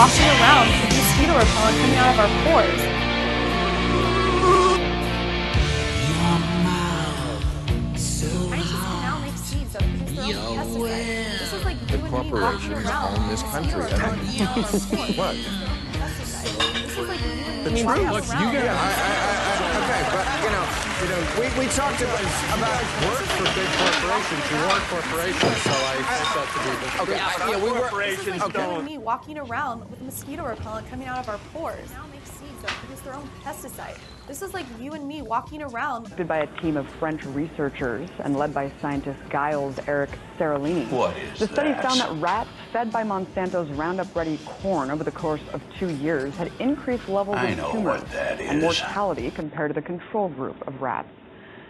walking around with mosquito repellent coming out of our pores. Scientists can now make seeds that produce their own pesticides. This is like you and me walking corporations around own this country. with mosquito repellent coming out of our pores. What? This is like you and The me truth. walking Look, around. Okay, but we talked about Work for big corporations. You are corporations, so I think that to be the okay. Yeah, we were. corporations You don't. and me walking around with mosquito repellent coming out of our pores. Now make seeds that produce their own pesticide. This is like you and me walking around. By a team of French researchers and led by scientist Giles Eric Seralini. What is the study that? found that rats fed by Monsanto's Roundup-ready corn over the course of 2 years had increased levels I of know tumors what that and is. mortality compared to the control group of rats.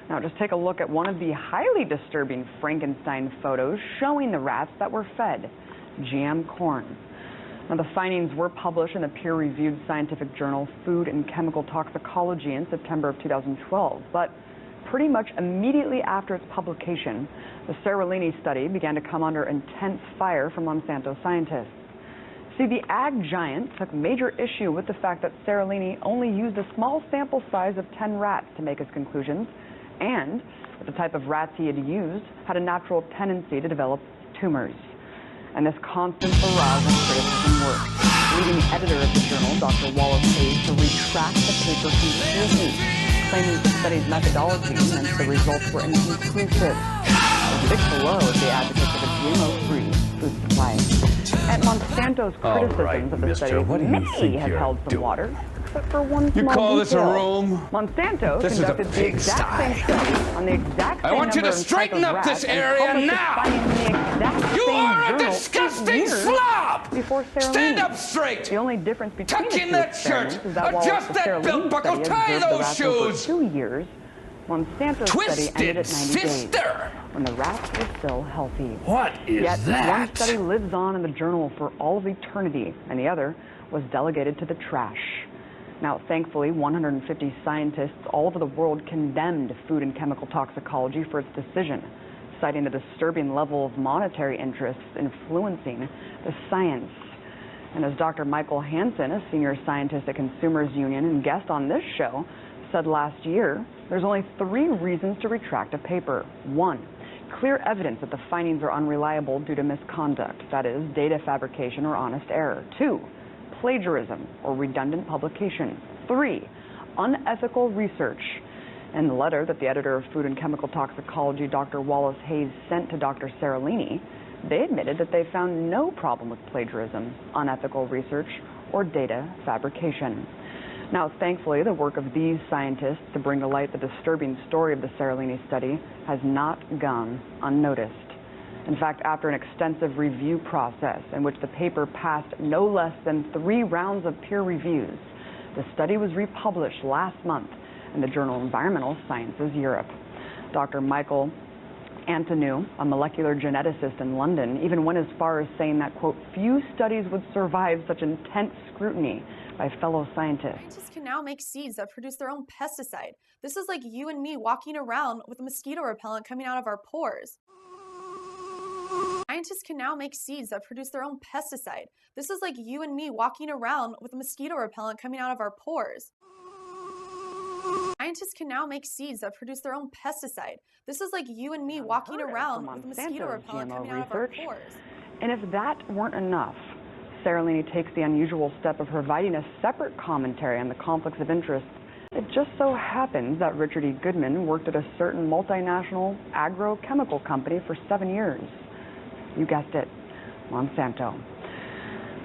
Now, just take a look at one of the highly disturbing Frankenstein photos showing the rats that were fed GM corn. Now, the findings were published in the peer-reviewed scientific journal Food and Chemical Toxicology in September of 2012, but pretty much immediately after its publication, the Seralini study began to come under intense fire from Monsanto scientists. See, the ag giant took major issue with the fact that Seralini only used a small sample size of 10 rats to make his conclusions, and that the type of rats he had used had a natural tendency to develop tumors. And this constant barrage of criticism worked, leading the editor of the journal, Dr. Wallace Hayes, to retract the paper completely, claiming the study's methodology meant the results were inconclusive. Dick below is the advocate of a GMO-free food supply. At Monsanto's criticisms of the study may have held some water, except for one small You call this a detail. room? Monsanto This is a conducted the exact same study on the exact same I want you to number and type straighten of up this rats and area published its now! findings in the exact You same are a journal 8 disgusting years slob! Before Seralini. Stand up straight! The only difference between Tuck the in two that experiments shirt. is that while Adjust the that Seralini belt buckle. study Tie observed the those rats over shoes. 2 years, Monsanto's study ended at 90 days, Fister! when the rats were still healthy. What is Yet that? one study lives on in the journal for all of eternity, and the other was delegated to the trash. Now, thankfully, 150 scientists all over the world condemned Food and Chemical Toxicology for its decision, citing the disturbing level of monetary interests influencing the science. And as Dr. Michael Hansen, a senior scientist at Consumers Union and guest on this show, said last year, there's only 3 reasons to retract a paper. 1, clear evidence that the findings are unreliable due to misconduct, that is, data fabrication or honest error. 2, plagiarism or redundant publication. 3, unethical research. In the letter that the editor of Food and Chemical Toxicology, Dr. Wallace Hayes, sent to Dr. Seralini, they admitted that they found no problem with plagiarism, unethical research, or data fabrication. Now, thankfully, the work of these scientists to bring to light the disturbing story of the Seralini study has not gone unnoticed. In fact, after an extensive review process in which the paper passed no less than 3 rounds of peer reviews, the study was republished last month in the journal Environmental Sciences Europe. Dr. Michael Antonou, a molecular geneticist in London, even went as far as saying that, quote, few studies would survive such intense scrutiny by fellow scientists. Scientists can now make seeds that produce their own pesticide. This is like you and me walking around with mosquito repellent coming out of our pores. Scientists can now make seeds that produce their own pesticide. This is like you and me walking around with mosquito repellent coming out of our pores. Scientists can now make seeds that produce their own pesticide. This is like you and me walking around with mosquito repellent coming out of our pores. And if that weren't enough, Seralini takes the unusual step of providing a separate commentary on the conflicts of interest. It just so happens that Richard E. Goodman worked at a certain multinational agrochemical company for 7 years. You guessed it, Monsanto.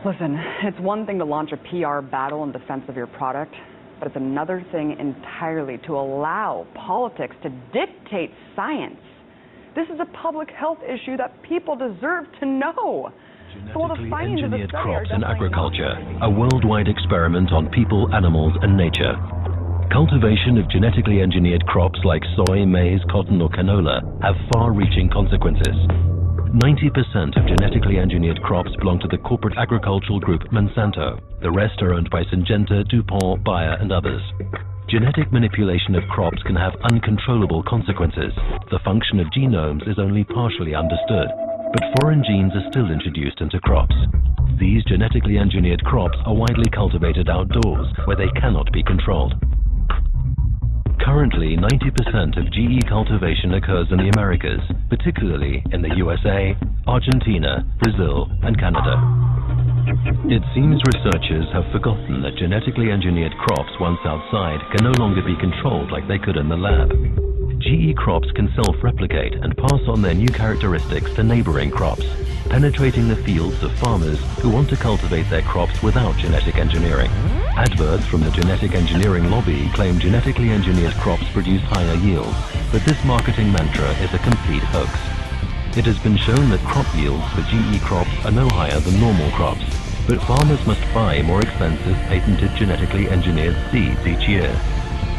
Listen, it's one thing to launch a PR battle in defense of your product, but it's another thing entirely to allow politics to dictate science. This is a public health issue that people deserve to know. Genetically engineered crops and agriculture, a worldwide experiment on people, animals, and nature. Cultivation of genetically engineered crops like soy, maize, cotton, or canola have far-reaching consequences. 90% of genetically engineered crops belong to the corporate agricultural group Monsanto. The rest are owned by Syngenta, DuPont, Bayer, and others. Genetic manipulation of crops can have uncontrollable consequences. The function of genomes is only partially understood, but foreign genes are still introduced into crops. These genetically engineered crops are widely cultivated outdoors, where they cannot be controlled. Currently, 90% of GE cultivation occurs in the Americas, particularly in the USA, Argentina, Brazil, and Canada. It seems researchers have forgotten that genetically engineered crops once outside can no longer be controlled like they could in the lab. GE crops can self-replicate and pass on their new characteristics to neighboring crops, penetrating the fields of farmers who want to cultivate their crops without genetic engineering. Adverts from the genetic engineering lobby claim genetically engineered crops produce higher yields, but this marketing mantra is a complete hoax. It has been shown that crop yields for GE crops are no higher than normal crops, but farmers must buy more expensive patented genetically engineered seeds each year.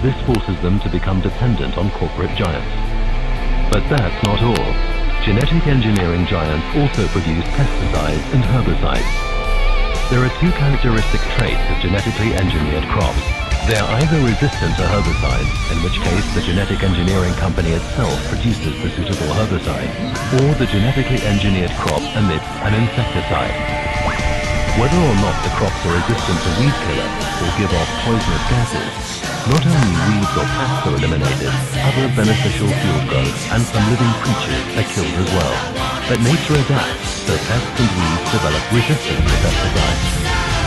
This forces them to become dependent on corporate giants. But that's not all. Genetic engineering giants also produce pesticides and herbicides. There are two characteristic traits of genetically engineered crops. They are either resistant to herbicides, in which case the genetic engineering company itself produces the suitable herbicide, or the genetically engineered crop emits an insecticide. Whether or not the crops are resistant to weed killer or give off poisonous gases, not only weeds or pests are eliminated, other beneficial field growth and some living creatures are killed as well. But nature adapts, so pests and weeds develop resistance to pesticides.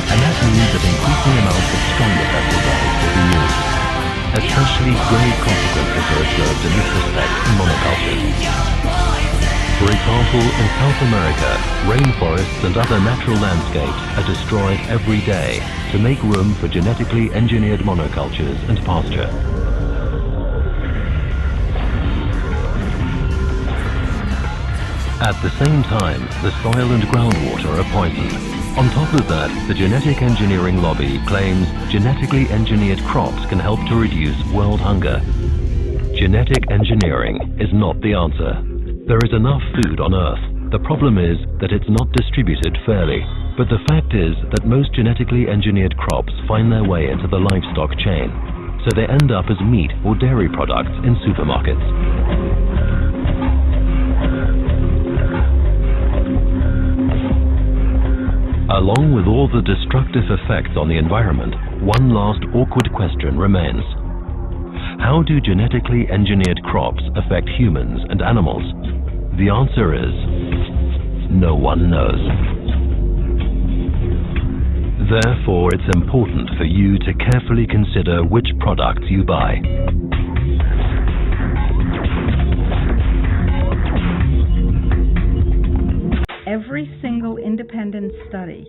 And that means that increasing amounts of stronger pesticides will be used. Especially grave consequences are observed in this respect in monocultures. For example, in South America, rainforests and other natural landscapes are destroyed every day to make room for genetically engineered monocultures and pasture. At the same time, the soil and groundwater are poisoned. On top of that, the genetic engineering lobby claims genetically engineered crops can help to reduce world hunger. Genetic engineering is not the answer. There is enough food on Earth. The problem is that it's not distributed fairly. But the fact is that most genetically engineered crops find their way into the livestock chain, so they end up as meat or dairy products in supermarkets. Along with all the destructive effects on the environment, one last awkward question remains. How do genetically engineered crops affect humans and animals? The answer is, no one knows. Therefore, it's important for you to carefully consider which products you buy. Every single independent study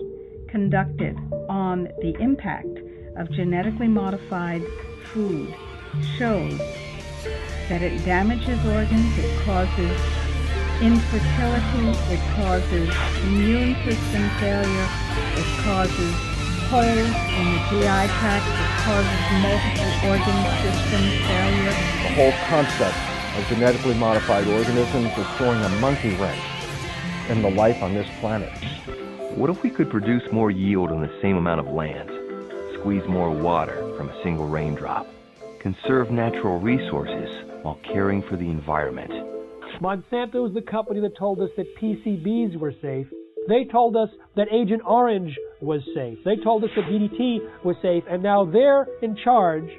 conducted on the impact of genetically modified food shows that it damages organs, it causes infertility, it causes immune system failure, it causes holes in the GI tract, it causes multiple organ system failure. The whole concept of genetically modified organisms is throwing a monkey wrench in the life on this planet. What if we could produce more yield on the same amount of land, squeeze more water from a single raindrop, conserve natural resources while caring for the environment? Monsanto is the company that told us that PCBs were safe. They told us that Agent Orange was safe. They told us that DDT was safe, and now they're in charge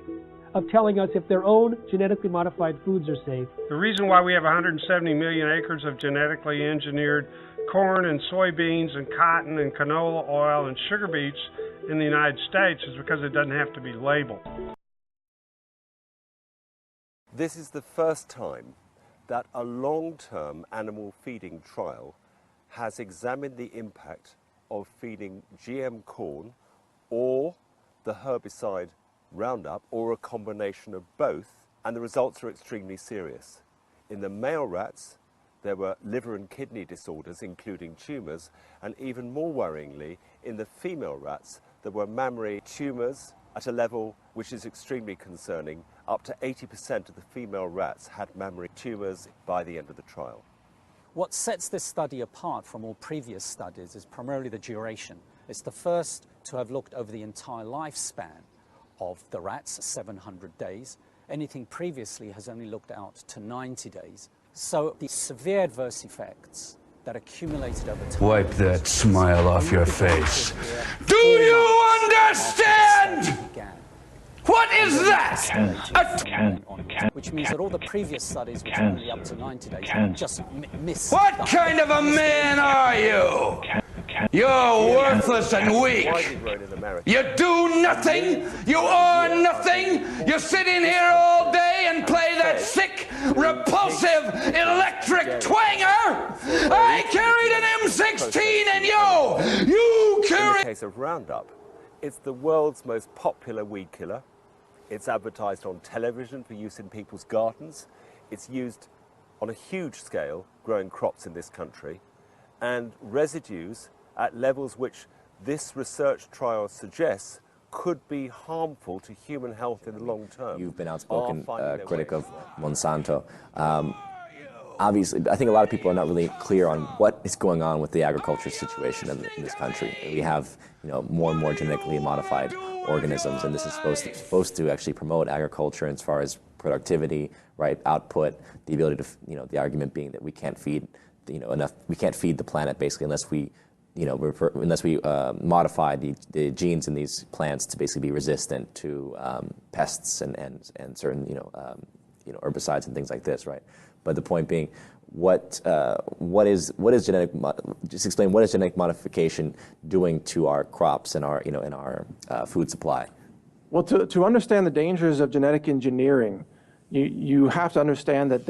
of telling us if their own genetically modified foods are safe. The reason why we have 170 million acres of genetically engineered corn and soybeans and cotton and canola oil and sugar beets in the United States is because it doesn't have to be labeled. This is the first time that a long-term animal feeding trial has examined the impact of feeding GM corn or the herbicide Roundup or a combination of both, and the results are extremely serious. In the male rats, there were liver and kidney disorders, including tumours, and even more worryingly, in the female rats, there were mammary tumours at a level which is extremely concerning. Up to 80% of the female rats had mammary tumours by the end of the trial. What sets this study apart from all previous studies is primarily the duration. It's the first to have looked over the entire lifespan of the rats, 700 days. Anything previously has only looked out to 90 days. So the severe adverse effects that accumulated over time. Wipe that smile off your face. Do you understand? What is that? Which means that all the previous studies, which were only up to 90 days, just missed. What kind of a man are you? You're worthless and weak. You do nothing. You earn nothing. You sit in here all day and play that sick, repulsive electric twanger. I carried an M16 and you carried... In the case of Roundup, it's the world's most popular weed killer. It's advertised on television for use in people's gardens. It's used on a huge scale growing crops in this country. And residues at levels which this research trial suggests could be harmful to human health in the long term. You've been outspoken critic of Monsanto. Obviously, I think a lot of people are not really clear on what is going on with the agriculture situation in this country. We have, more and more genetically modified organisms, and this is supposed to actually promote agriculture as far as productivity, right, output, the ability to, the argument being that we can't feed, enough. We can't feed the planet basically unless we, modify the genes in these plants to basically be resistant to pests and certain, herbicides and things like this, right? But the point being, what is genetic? Just explain what is genetic modification doing to our crops and our in our food supply? Well, to understand the dangers of genetic engineering, you have to understand that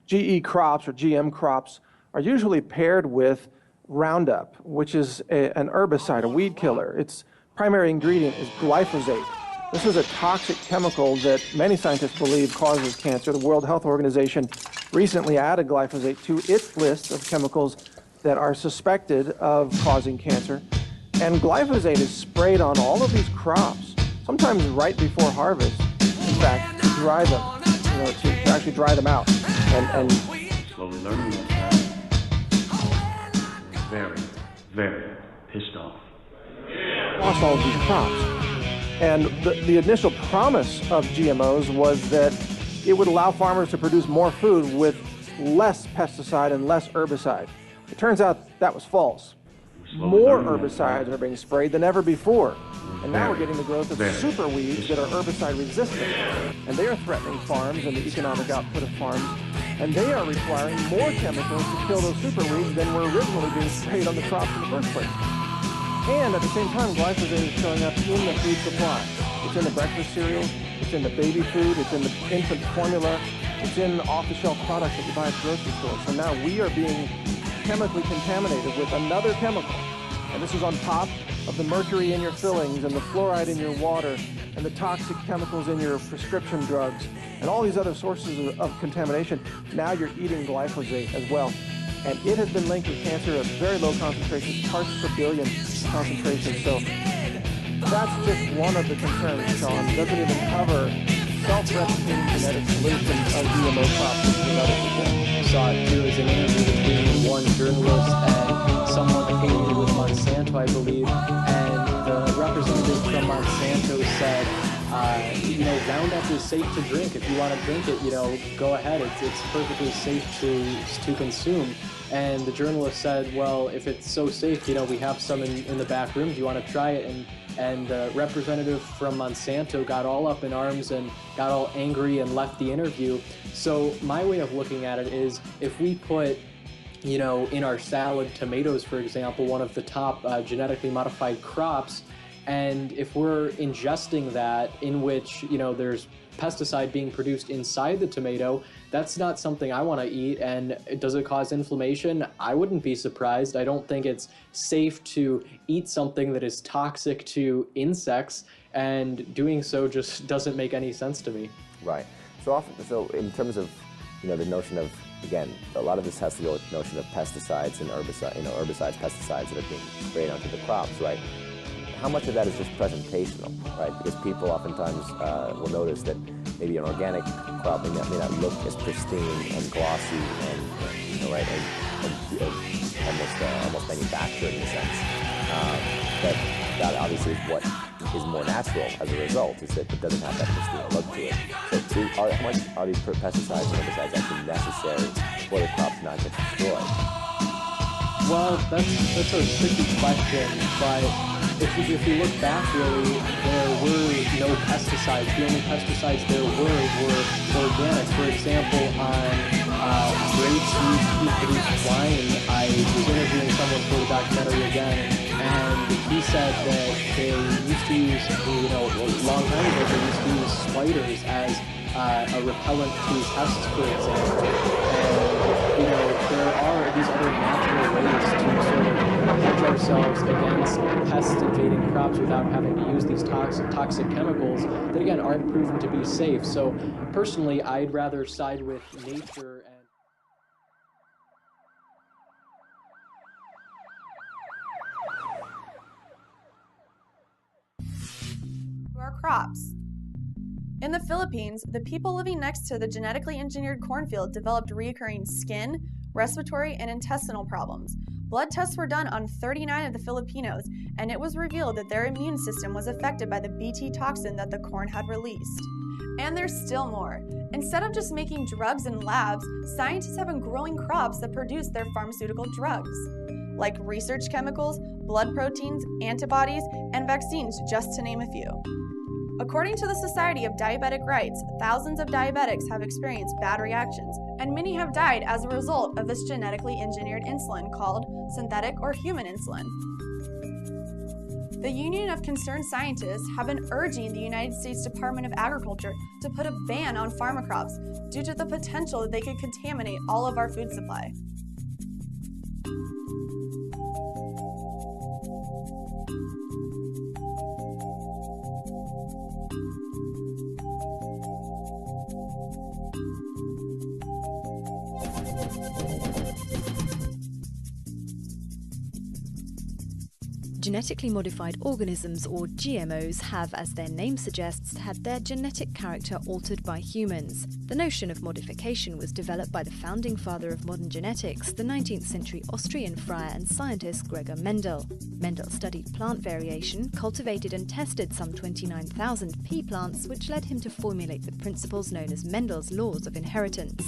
GE crops or GM crops are usually paired with Roundup, which is an herbicide, a weed killer. Its primary ingredient is glyphosate. This is a toxic chemical that many scientists believe causes cancer. The World Health Organization recently added glyphosate to its list of chemicals that are suspected of causing cancer. And glyphosate is sprayed on all of these crops, sometimes right before harvest, in fact, to dry them, to actually dry them out. And slowly learning that. Very, very pissed off. Lost all of these crops. And the initial promise of GMOs was that it would allow farmers to produce more food with less pesticide and less herbicide. It turns out that was false. More herbicides are being sprayed than ever before. And now we're getting the growth of super weeds that are herbicide resistant. And they are threatening farms and the economic output of farms. And they are requiring more chemicals to kill those super weeds than were originally being sprayed on the crops in the first place. And at the same time, glyphosate is showing up in the food supply. It's in the breakfast cereals, it's in the baby food, it's in the infant formula, it's in off-the-shelf products that you buy at the grocery store. So now we are being chemically contaminated with another chemical. And this is on top of the mercury in your fillings and the fluoride in your water and the toxic chemicals in your prescription drugs and all these other sources of contamination. Now you're eating glyphosate as well. And it has been linked with cancer at very low concentrations, parts per billion concentrations. So that's just one of the concerns, Sean. It doesn't even cover self-replicating genetic solutions of GMO crops, which is another concern. Saw it too as an interview between one journalist and someone affiliated with Monsanto, I believe. And the representative from Monsanto said, Roundup is safe to drink. If you want to drink it, go ahead. It's perfectly safe to consume. And the journalist said, well, if it's so safe, we have some in the back room. Do you want to try it? And the representative from Monsanto got all up in arms and got all angry and left the interview. So my way of looking at it is, if we put in our salad, tomatoes, for example, one of the top genetically modified crops, and if we're ingesting that in which, there's pesticide being produced inside the tomato, that's not something I want to eat. And does it cause inflammation? I wouldn't be surprised. I don't think it's safe to eat something that is toxic to insects, and doing so just doesn't make any sense to me. Right. So in terms of, the notion of, again, a lot of this has to go with the notion of pesticides and herbicides, pesticides that are being sprayed onto the crops, right? How much of that is just presentational, right? Because people oftentimes will notice that maybe an organic crop may not look as pristine and glossy and almost manufactured in a sense. But that obviously is what is more natural as a result, is that it doesn't have that pristine look to it. So how much are these pesticides and herbicides actually necessary for the crops not to get destroyed? Well, that's a tricky question, but if we look back, really, there were no pesticides. The only pesticides there were organic. For example, on grapes used to produce wine, I was interviewing someone for the documentary again, and he said that they used to use, a long time ago, they used to use spiders as a repellent to pests, for example. And, there are these other natural ways to sort of hedge ourselves against pests invading crops without having to use these toxic chemicals that, again, aren't proven to be safe. So, personally, I'd rather side with nature and... Our crops. In the Philippines, the people living next to the genetically engineered cornfield developed recurring skin, respiratory, and intestinal problems. Blood tests were done on 39 of the Filipinos, and it was revealed that their immune system was affected by the Bt toxin that the corn had released. And there's still more. Instead of just making drugs in labs, scientists have been growing crops that produce their pharmaceutical drugs, like research chemicals, blood proteins, antibodies, and vaccines, just to name a few. According to the Society of Diabetic Rights, thousands of diabetics have experienced bad reactions, and many have died as a result of this genetically engineered insulin called synthetic or human insulin. The Union of Concerned Scientists have been urging the United States Department of Agriculture to put a ban on pharma crops due to the potential that they could contaminate all of our food supply. Genetically modified organisms, or GMOs, have, as their name suggests, had their genetic character altered by humans. The notion of modification was developed by the founding father of modern genetics, the 19th century Austrian friar and scientist Gregor Mendel. Mendel studied plant variation, cultivated and tested some 29,000 pea plants, which led him to formulate the principles known as Mendel's laws of inheritance.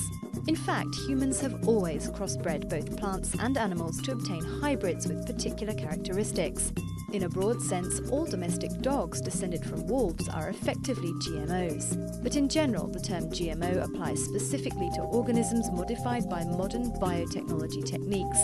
In fact, humans have always crossbred both plants and animals to obtain hybrids with particular characteristics. In a broad sense, all domestic dogs descended from wolves are effectively GMOs. But in general, the term GMO applies specifically to organisms modified by modern biotechnology techniques.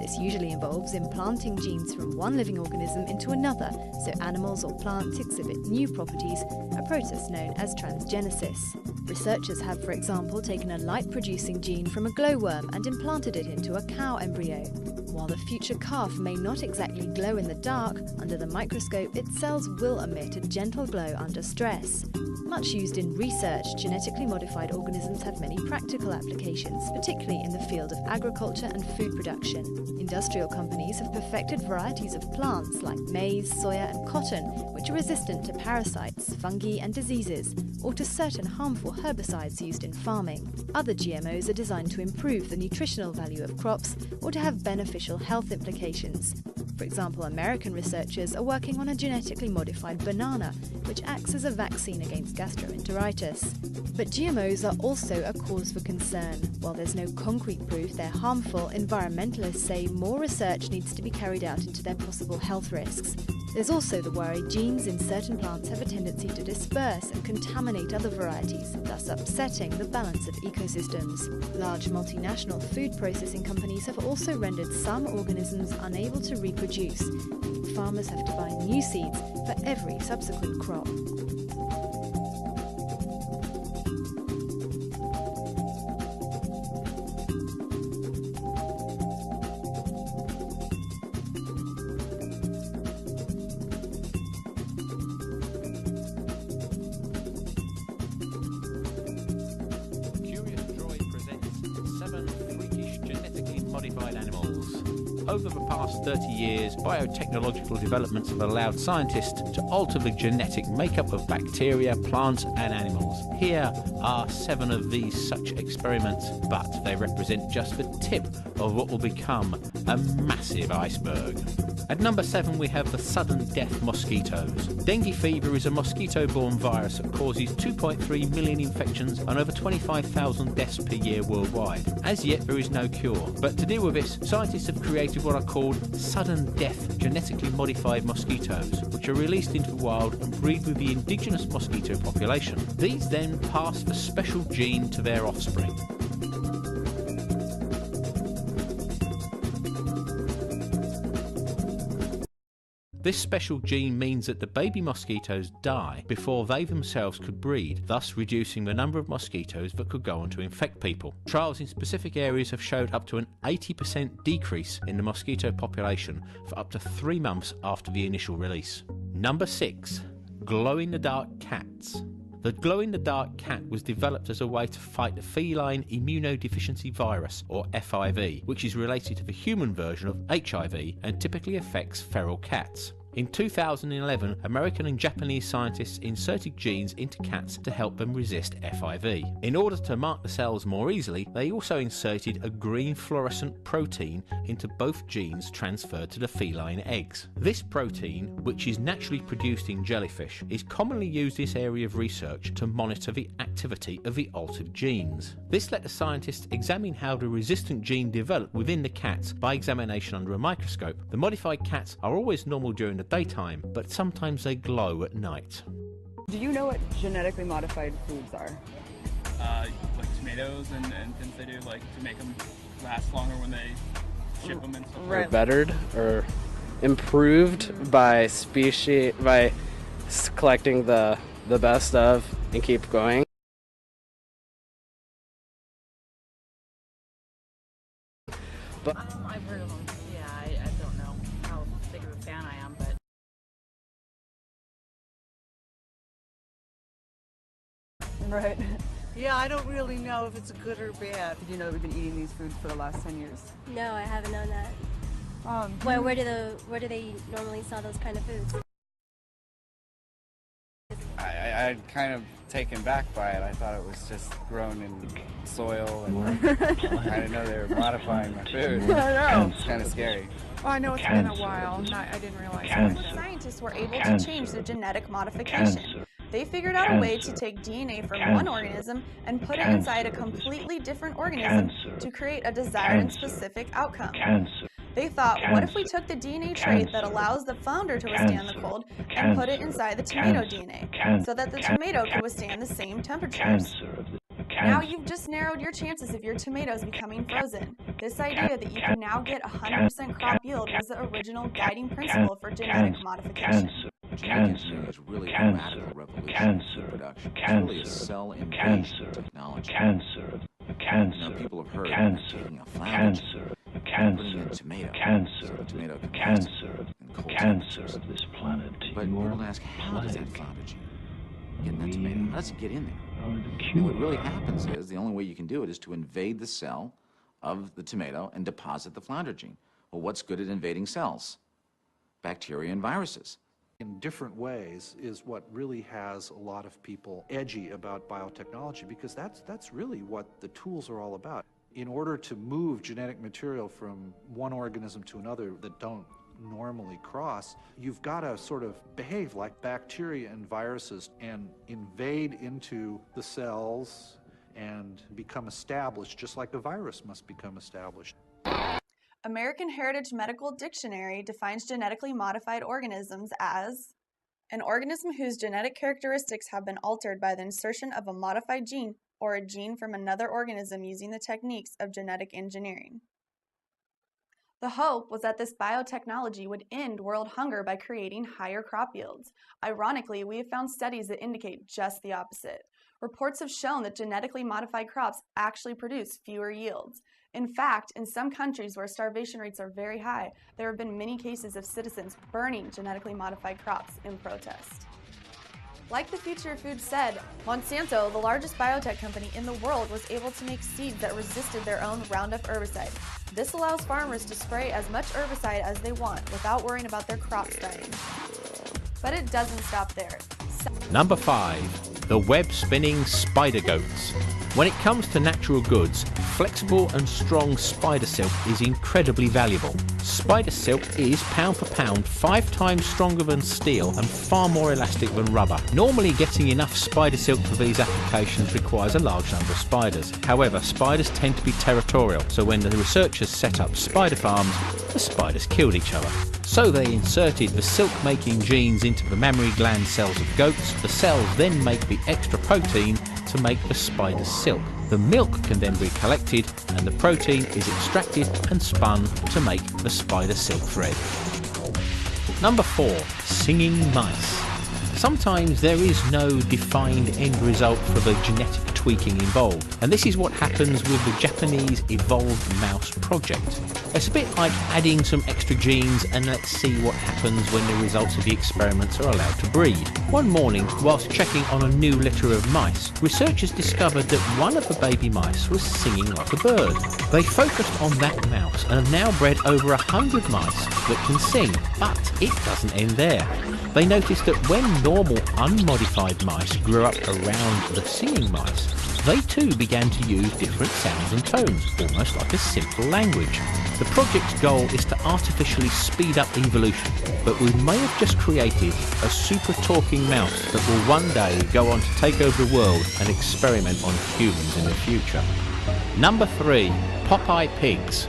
This usually involves implanting genes from one living organism into another, so animals or plants exhibit new properties, a process known as transgenesis. Researchers have, for example, taken a light-producing gene from a glowworm and implanted it into a cow embryo. While the future calf may not exactly glow in the dark, under the microscope its cells will emit a gentle glow under stress. Much used in research, genetically modified organisms have many practical applications, particularly in the field of agriculture and food production. Industrial companies have perfected varieties of plants like maize, soya and cotton, which are resistant to parasites, fungi and diseases, or to certain harmful herbicides used in farming. Other GMOs are designed to improve the nutritional value of crops or to have beneficial health implications. For example, American researchers are working on a genetically modified banana, which acts as a vaccine against gastroenteritis. But GMOs are also a cause for concern. While there's no concrete proof they're harmful, environmentalists say more research needs to be carried out into their possible health risks. There's also the worry genes in certain plants have a tendency to disperse and contaminate other varieties, thus upsetting the balance of ecosystems. Large multinational food processing companies have also rendered some organisms unable to reproduce. Farmers have to buy new seeds for every subsequent crop. Over the past 30 years, biotechnological developments have allowed scientists to alter the genetic makeup of bacteria, plants and animals. Here are 7 of these such experiments, but they represent just the tip of what will become a massive iceberg. At number 7 we have the sudden death mosquitoes. Dengue fever is a mosquito-borne virus that causes 2.3 million infections and over 25,000 deaths per year worldwide. As yet there is no cure, but to deal with this, scientists have created created what are called sudden death genetically modified mosquitoes, which are released into the wild and breed with the indigenous mosquito population. These then pass the special gene to their offspring. This special gene means that the baby mosquitoes die before they themselves could breed, thus reducing the number of mosquitoes that could go on to infect people. Trials in specific areas have showed up to an 80% decrease in the mosquito population for up to 3 months after the initial release. Number 6. Glow-in-the-dark cats. The glow-in-the-dark cat was developed as a way to fight the feline immunodeficiency virus, or FIV, which is related to the human version of HIV and typically affects feral cats. In 2011, American and Japanese scientists inserted genes into cats to help them resist FIV. In order to mark the cells more easily, they also inserted a green fluorescent protein into both genes transferred to the feline eggs. This protein, which is naturally produced in jellyfish, is commonly used in this area of research to monitor the activity of the altered genes. This let the scientists examine how the resistant gene developed within the cats by examination under a microscope. The modified cats are always normal during the daytime, but sometimes they glow at night. Do you know what genetically modified foods are? Like tomatoes and things they do, like to make them last longer when they ship them and stuff. Right. Bettered or improved by species, by collecting the best of and keep going. But I've heard of them. Yeah, I don't know how big of a fan I am, but. Right. Yeah, I don't really know if it's good or bad. Did you know that we've been eating these foods for the last 10 years? No, I haven't known that. Where do they normally sell those kind of foods? I'm kind of taken back by it. I thought it was just grown in soil, and I didn't know they were modifying my food. I know. It's kind of scary. Well, I know it's been a while. I didn't realize. Scientists were able to change the genetic modification. They figured out a way to take DNA from one organism and put it inside a completely different organism to create a desired and specific outcome. They thought, what if we took the DNA trait that allows the flounder to withstand the cold and put it inside the tomato DNA so that the tomato could withstand the same temperatures? Now you've just narrowed your chances of your tomatoes becoming frozen. This idea that you can now get 100% crop yield was the original guiding principle for genetic modification. Genetic engineering is really a radical revolution in food production. It's really a cell invasion technology. Now people have heard of taking a flounder and putting in a tomato so the tomato can last in cold temperatures. But people ask, how does that flounder gene get in that tomato? How does it get in there? And what really happens is, the only way you can do it is to invade the cell of the tomato and deposit the flounder gene. Well, what's good at invading cells? Bacteria and viruses. In different ways is what really has a lot of people edgy about biotechnology, because that's really what the tools are all about. In order to move genetic material from one organism to another that don't normally cross, you've got to sort of behave like bacteria and viruses and invade into the cells and become established, just like a virus must become established. American Heritage Medical Dictionary defines genetically modified organisms as an organism whose genetic characteristics have been altered by the insertion of a modified gene or a gene from another organism using the techniques of genetic engineering. The hope was that this biotechnology would end world hunger by creating higher crop yields. Ironically, we have found studies that indicate just the opposite. Reports have shown that genetically modified crops actually produce fewer yields. In fact, in some countries where starvation rates are very high, there have been many cases of citizens burning genetically modified crops in protest. Like the Future of Food said, Monsanto, the largest biotech company in the world, was able to make seeds that resisted their own Roundup herbicide. This allows farmers to spray as much herbicide as they want without worrying about their crops dying. But it doesn't stop there. Number 5. The web-spinning spider goats. When it comes to natural goods, flexible and strong spider silk is incredibly valuable. Spider silk is, pound for pound, 5 times stronger than steel and far more elastic than rubber. Normally, getting enough spider silk for these applications requires a large number of spiders. However, spiders tend to be territorial, so when the researchers set up spider farms, the spiders killed each other. So they inserted the silk-making genes into the mammary gland cells of goats. The cells then make the extra protein to make the spider's silk. The milk can then be collected and the protein is extracted and spun to make the spider silk thread. Number 4. Singing mice. Sometimes there is no defined end result for the genetic tweaking involved, and this is what happens with the Japanese evolved mouse project. It's a bit like adding some extra genes and let's see what happens when the results of the experiments are allowed to breed. One morning, whilst checking on a new litter of mice, researchers discovered that one of the baby mice was singing like a bird. They focused on that mouse and have now bred over 100 mice that can sing, but it doesn't end there. They noticed that when normal unmodified mice grew up around the singing mice, they too began to use different sounds and tones, almost like a simple language. The project's goal is to artificially speed up evolution, but we may have just created a super talking mouse that will one day go on to take over the world and experiment on humans in the future. Number 3. Popeye pigs.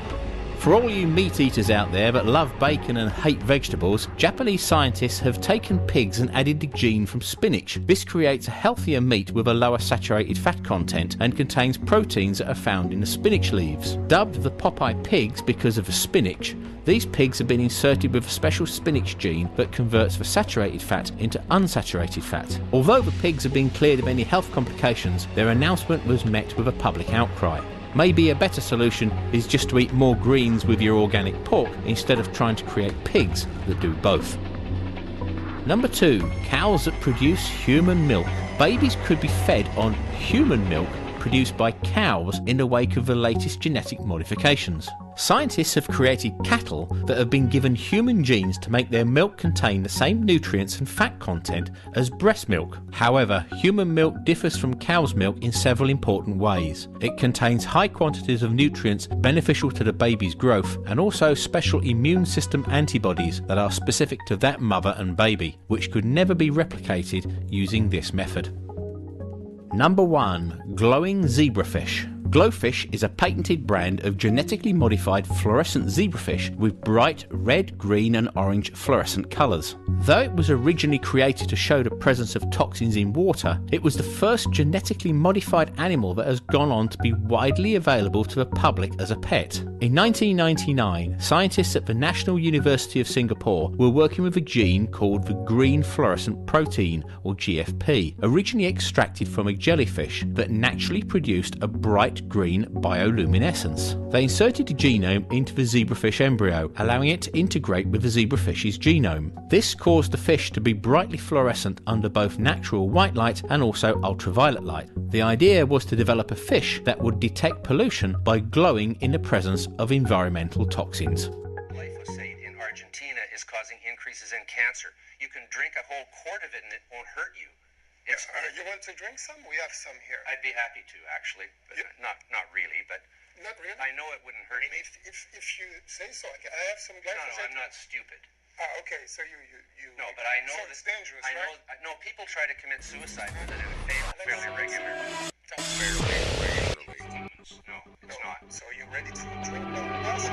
For all you meat eaters out there that love bacon and hate vegetables, Japanese scientists have taken pigs and added the gene from spinach. This creates a healthier meat with a lower saturated fat content and contains proteins that are found in the spinach leaves. Dubbed the Popeye pigs because of the spinach, these pigs have been inserted with a special spinach gene that converts the saturated fat into unsaturated fat. Although the pigs have been cleared of any health complications, their announcement was met with a public outcry. Maybe a better solution is just to eat more greens with your organic pork instead of trying to create pigs that do both. Number 2. Cows that produce human milk. Babies could be fed on human milk produced by cows in the wake of the latest genetic modifications. Scientists have created cattle that have been given human genes to make their milk contain the same nutrients and fat content as breast milk. However, human milk differs from cow's milk in several important ways. It contains high quantities of nutrients beneficial to the baby's growth and also special immune system antibodies that are specific to that mother and baby, which could never be replicated using this method. Number 1. Glowing zebrafish. Glowfish is a patented brand of genetically modified fluorescent zebrafish with bright red, green and orange fluorescent colours. Though it was originally created to show the presence of toxins in water, it was the first genetically modified animal that has gone on to be widely available to the public as a pet. In 1999, scientists at the National University of Singapore were working with a gene called the green fluorescent protein, or GFP, originally extracted from a jellyfish that naturally produced a bright green bioluminescence. They inserted the genome into the zebrafish embryo, allowing it to integrate with the zebrafish's genome. This caused the fish to be brightly fluorescent under both natural white light and also ultraviolet light. The idea was to develop a fish that would detect pollution by glowing in the presence of environmental toxins. Glyphosate in Argentina is causing increases in cancer. You can drink a whole quart of it and it won't hurt you. You want to drink some? We have some here. I'd be happy to, actually, but not really. But not really. I know it wouldn't hurt me. If you say so, I have some glyphosate. No, I'm not stupid. Okay, so you. No, but I know so it's dangerous, I know. right? No, people try to commit suicide with it and it fails fairly regularly. Regularly. No, it's not. So are you ready to drink the glass?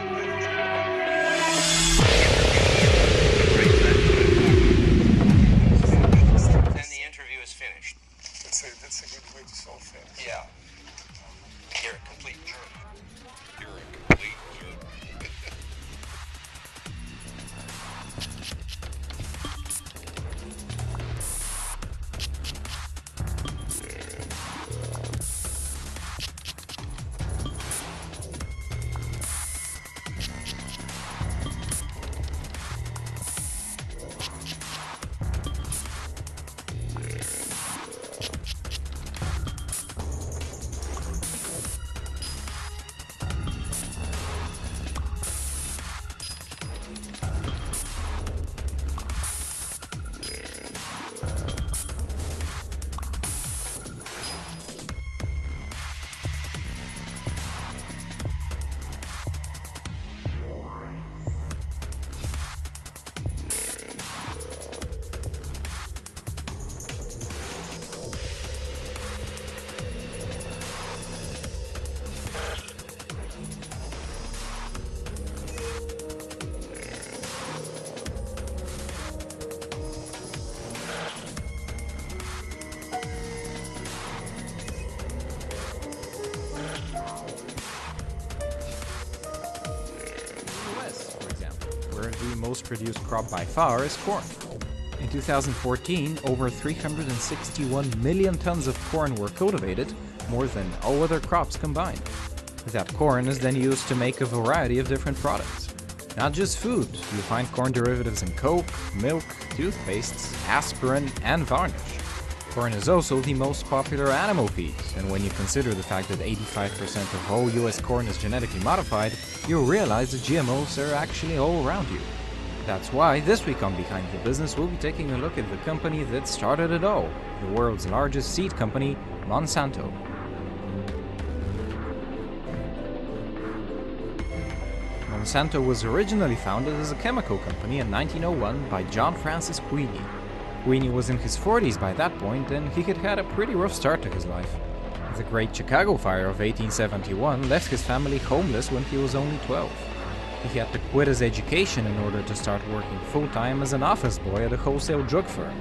Then the interview is finished. That's a good way to solve things. Yeah. You're a complete jerk. You're a complete jerk. most produced crop by far is corn. In 2014, over 361 million tons of corn were cultivated, more than all other crops combined. That corn is then used to make a variety of different products. Not just food, you find corn derivatives in Coke, milk, toothpastes, aspirin, and varnish. Corn is also the most popular animal feed, and when you consider the fact that 85% of all US corn is genetically modified, you'll realize that GMOs are actually all around you. That's why this week on Behind the Business we'll be taking a look at the company that started it all, the world's largest seed company, Monsanto. Monsanto was originally founded as a chemical company in 1901 by John Francis Queeny. Queeny was in his 40s by that point, and he had had a pretty rough start to his life. The Great Chicago Fire of 1871 left his family homeless when he was only 12. He had to quit his education in order to start working full-time as an office boy at a wholesale drug firm.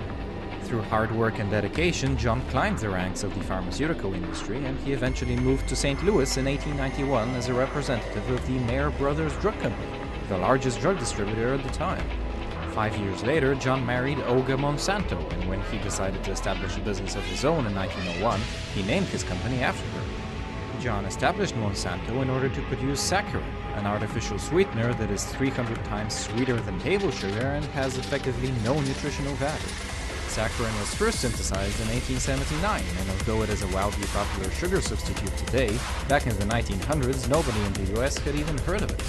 Through hard work and dedication, John climbed the ranks of the pharmaceutical industry, and he eventually moved to St. Louis in 1891 as a representative of the Mayer Brothers Drug Company, the largest drug distributor at the time. 5 years later, John married Olga Monsanto, and when he decided to establish a business of his own in 1901, he named his company after her. John established Monsanto in order to produce saccharin, an artificial sweetener that is 300 times sweeter than table sugar and has effectively no nutritional value. Saccharin was first synthesized in 1879, and although it is a wildly popular sugar substitute today, back in the 1900s nobody in the US had even heard of it.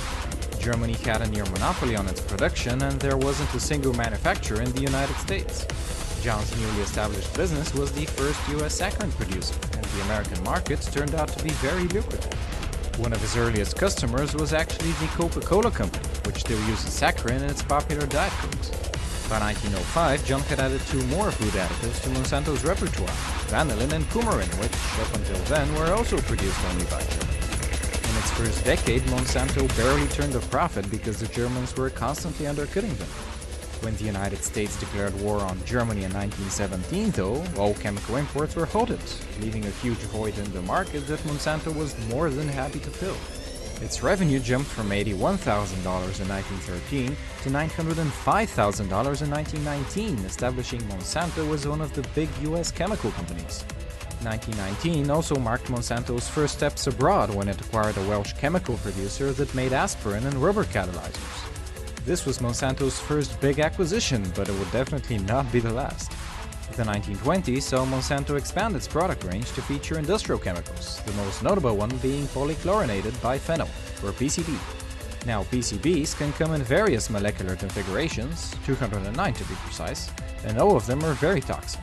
Germany had a near monopoly on its production, and there wasn't a single manufacturer in the United States. John's newly established business was the first US saccharin producer, and the American market turned out to be very lucrative. One of his earliest customers was actually the Coca-Cola Company, which still uses saccharin in its popular Diet Cokes. By 1905, John had added 2 more food additives to Monsanto's repertoire, vanillin and coumarin, which, up until then, were also produced only by Germany. In its first decade, Monsanto barely turned a profit because the Germans were constantly undercutting them. When the United States declared war on Germany in 1917, though, all chemical imports were halted, leaving a huge void in the market that Monsanto was more than happy to fill. Its revenue jumped from $81,000 in 1913 to $905,000 in 1919, establishing Monsanto as one of the big US chemical companies. 1919 also marked Monsanto's first steps abroad when it acquired a Welsh chemical producer that made aspirin and rubber catalyzers. This was Monsanto's first big acquisition, but it would definitely not be the last. The 1920s saw Monsanto expand its product range to feature industrial chemicals, the most notable one being polychlorinated biphenyl, or PCB. Now, PCBs can come in various molecular configurations, 209 to be precise, and all of them are very toxic.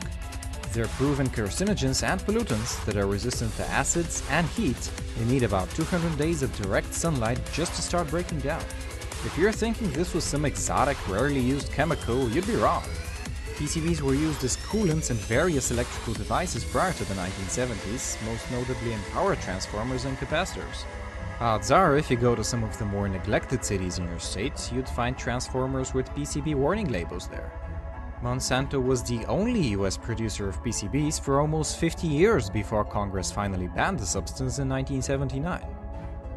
They're proven carcinogens and pollutants that are resistant to acids and heat and need about 200 days of direct sunlight just to start breaking down. If you're thinking this was some exotic, rarely used chemical, you'd be wrong. PCBs were used as coolants in various electrical devices prior to the 1970s, most notably in power transformers and capacitors. Odds are, if you go to some of the more neglected cities in your state, you'd find transformers with PCB warning labels there. Monsanto was the only US producer of PCBs for almost 50 years before Congress finally banned the substance in 1979.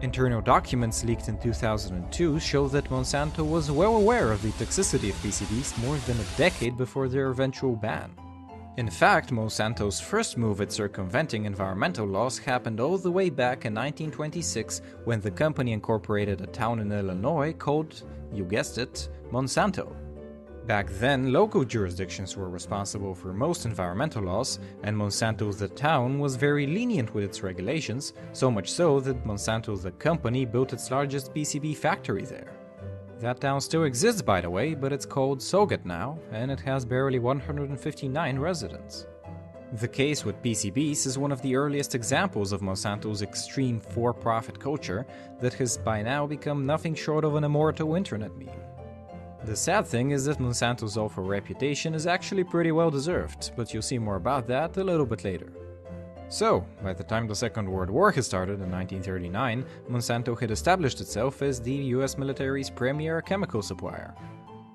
Internal documents leaked in 2002 show that Monsanto was well aware of the toxicity of PCBs more than a decade before their eventual ban. In fact, Monsanto's first move at circumventing environmental laws happened all the way back in 1926 when the company incorporated a town in Illinois called, you guessed it, Monsanto. Back then, local jurisdictions were responsible for most environmental laws, and Monsanto the town was very lenient with its regulations, so much so that Monsanto the company built its largest PCB factory there. That town still exists, by the way, but it's called Sauget now, and it has barely 159 residents. The case with PCBs is one of the earliest examples of Monsanto's extreme for-profit culture that has by now become nothing short of an immortal internet meme. The sad thing is that Monsanto's awful reputation is actually pretty well deserved, but you'll see more about that a little bit later. So, by the time the Second World War had started in 1939, Monsanto had established itself as the US military's premier chemical supplier.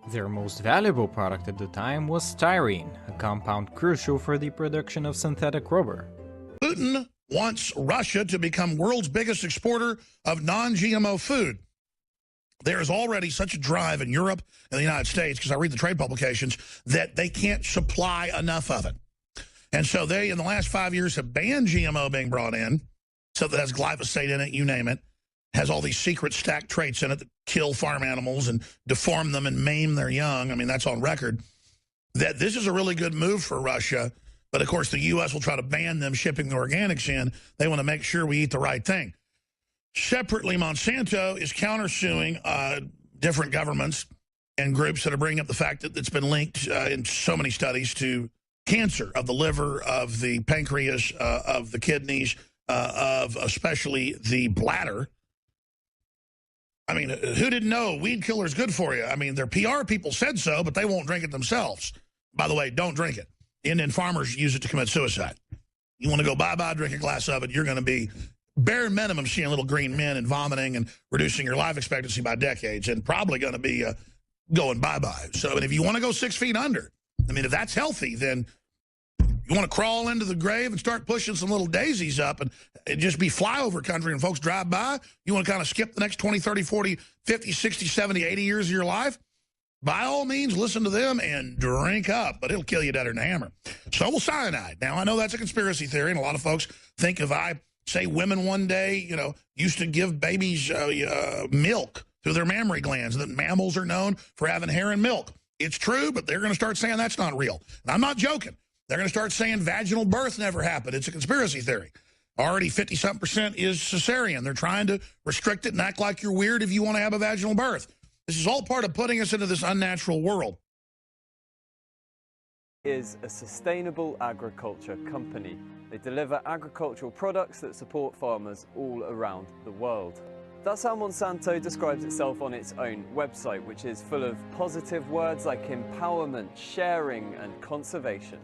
Their most valuable product at the time was styrene, a compound crucial for the production of synthetic rubber. Putin wants Russia to become world's biggest exporter of non-GMO food. there is already such a drive in Europe and the United States, because I read the trade publications, that they can't supply enough of it. And so they, in the last 5 years, have banned GMO being brought in, so that has glyphosate in it, you name it, has all these secret stacked traits in it that kill farm animals and deform them and maim their young. I mean, that's on record. That this is a really good move for Russia, but of course the U.S. will try to ban them shipping the organics in. They want to make sure we eat the right thing. Separately, Monsanto is countersuing different governments and groups that are bringing up the fact that it's been linked in so many studies to cancer of the liver, of the pancreas, of the kidneys, of especially the bladder. I mean, who didn't know weed killer is good for you? I mean, their PR people said so, but they won't drink it themselves. By the way, don't drink it. Indian farmers use it to commit suicide. You want to go bye-bye, drink a glass of it, you're going to be bare minimum seeing little green men and vomiting and reducing your life expectancy by decades, and probably going to be going bye-bye. So if you want to go 6 feet under, I mean, if that's healthy, then you want to crawl into the grave and start pushing some little daisies up and just be flyover country and folks drive by. You want to kind of skip the next 20, 30, 40, 50, 60, 70, 80 years of your life? By all means, listen to them and drink up, but it'll kill you deader than a hammer. So will cyanide. Now, I know that's a conspiracy theory, and a lot of folks think if I say women one day, you know, used to give babies milk through their mammary glands, that mammals are known for having hair and milk. It's true, but they're going to start saying that's not real. And I'm not joking. They're going to start saying vaginal birth never happened. It's a conspiracy theory. Already 50-something% is cesarean. They're trying to restrict it and act like you're weird if you want to have a vaginal birth. This is all part of putting us into this unnatural world. Is a sustainable agriculture company. They deliver agricultural products that support farmers all around the world. That's how Monsanto describes itself on its own website, which is full of positive words like empowerment, sharing, and conservation.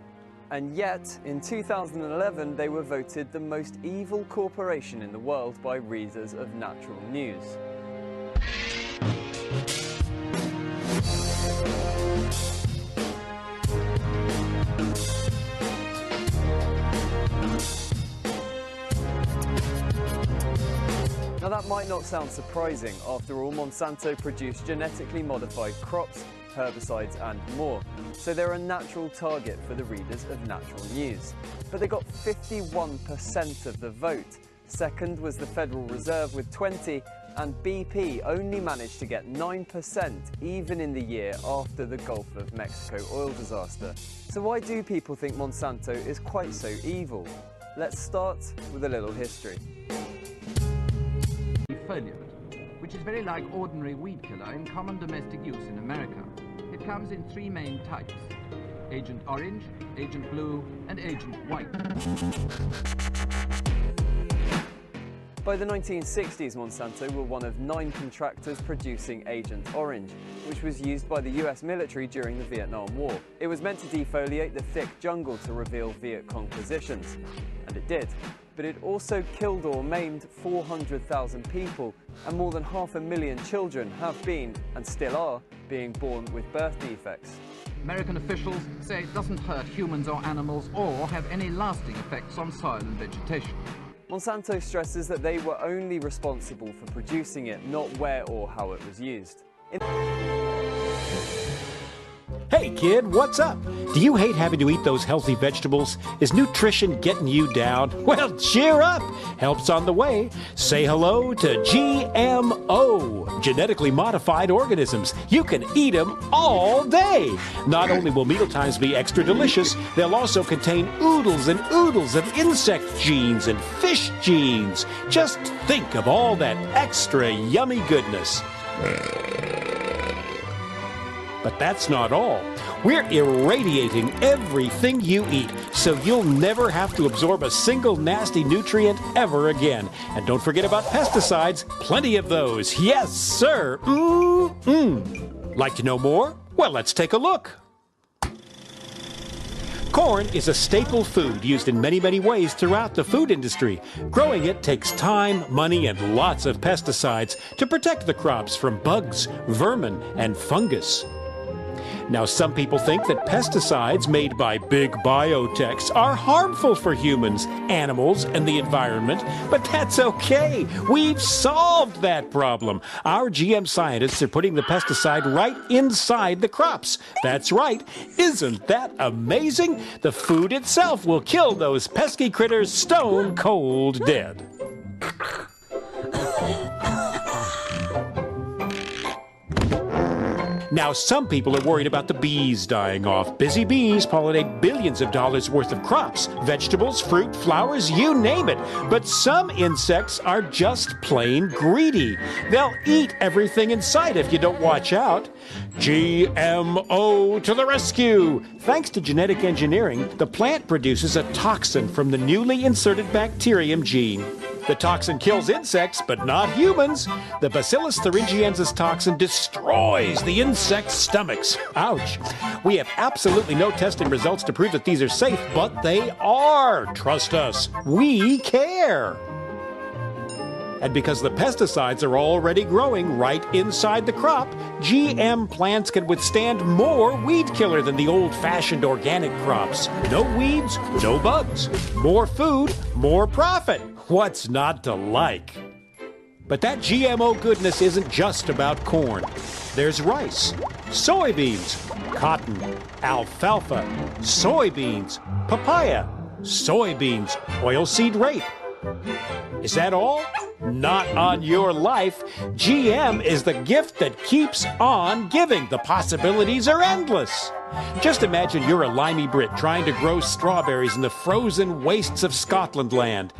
And yet, in 2011, they were voted the most evil corporation in the world by readers of Natural News. Now that might not sound surprising. After all, Monsanto produced genetically modified crops, herbicides and more. So they're a natural target for the readers of Natural News. But they got 51% of the vote. Second was the Federal Reserve with 20%, and BP only managed to get 9% even in the year after the Gulf of Mexico oil disaster. So why do people think Monsanto is quite so evil? Let's start with a little history. Foliate, which is very like ordinary weed killer in common domestic use in America. It comes in 3 main types: Agent Orange, Agent Blue, and Agent White. By the 1960s, Monsanto were one of 9 contractors producing Agent Orange, which was used by the US military during the Vietnam War. It was meant to defoliate the thick jungle to reveal Viet Cong positions, and it did. But it also killed or maimed 400,000 people, and more than 500,000 children have been, and still are, being born with birth defects. American officials say it doesn't hurt humans or animals or have any lasting effects on soil and vegetation. Monsanto stresses that they were only responsible for producing it, not where or how it was used. Hey kid, what's up? Do you hate having to eat those healthy vegetables? Is nutrition getting you down? Well, cheer up! Help's on the way. Say hello to GMO, genetically modified organisms. You can eat them all day. Not only will mealtimes be extra delicious, they'll also contain oodles and oodles of insect genes and fish genes. Just think of all that extra yummy goodness. But that's not all. We're irradiating everything you eat, so you'll never have to absorb a single nasty nutrient ever again. And don't forget about pesticides, plenty of those. Yes, sir. Like to know more? Well, let's take a look. Corn is a staple food used in many, many ways throughout the food industry. Growing it takes time, money, and lots of pesticides to protect the crops from bugs, vermin, and fungus. Now, some people think that pesticides made by big biotechs are harmful for humans, animals, and the environment, but that's okay. We've solved that problem. Our GM scientists are putting the pesticide right inside the crops. That's right. Isn't that amazing? The food itself will kill those pesky critters stone cold dead. Now, some people are worried about the bees dying off. Busy bees pollinate billions of dollars worth of crops, vegetables, fruit, flowers, you name it. But some insects are just plain greedy. They'll eat everything in sight if you don't watch out. GMO to the rescue! Thanks to genetic engineering, the plant produces a toxin from the newly inserted bacterium gene. The toxin kills insects, but not humans. The Bacillus thuringiensis toxin destroys the insects' stomachs. Ouch. We have absolutely no testing results to prove that these are safe, but they are. Trust us. We care. And because the pesticides are already growing right inside the crop, GM plants can withstand more weed killer than the old-fashioned organic crops. No weeds, no bugs. More food, more profit. What's not to like? But that GMO goodness isn't just about corn. There's rice, soybeans, cotton, alfalfa, soybeans, papaya, soybeans, oilseed rape. Is that all? Not on your life. GM is the gift that keeps on giving. The possibilities are endless. Just imagine you're a limey Brit trying to grow strawberries in the frozen wastes of Scotland land.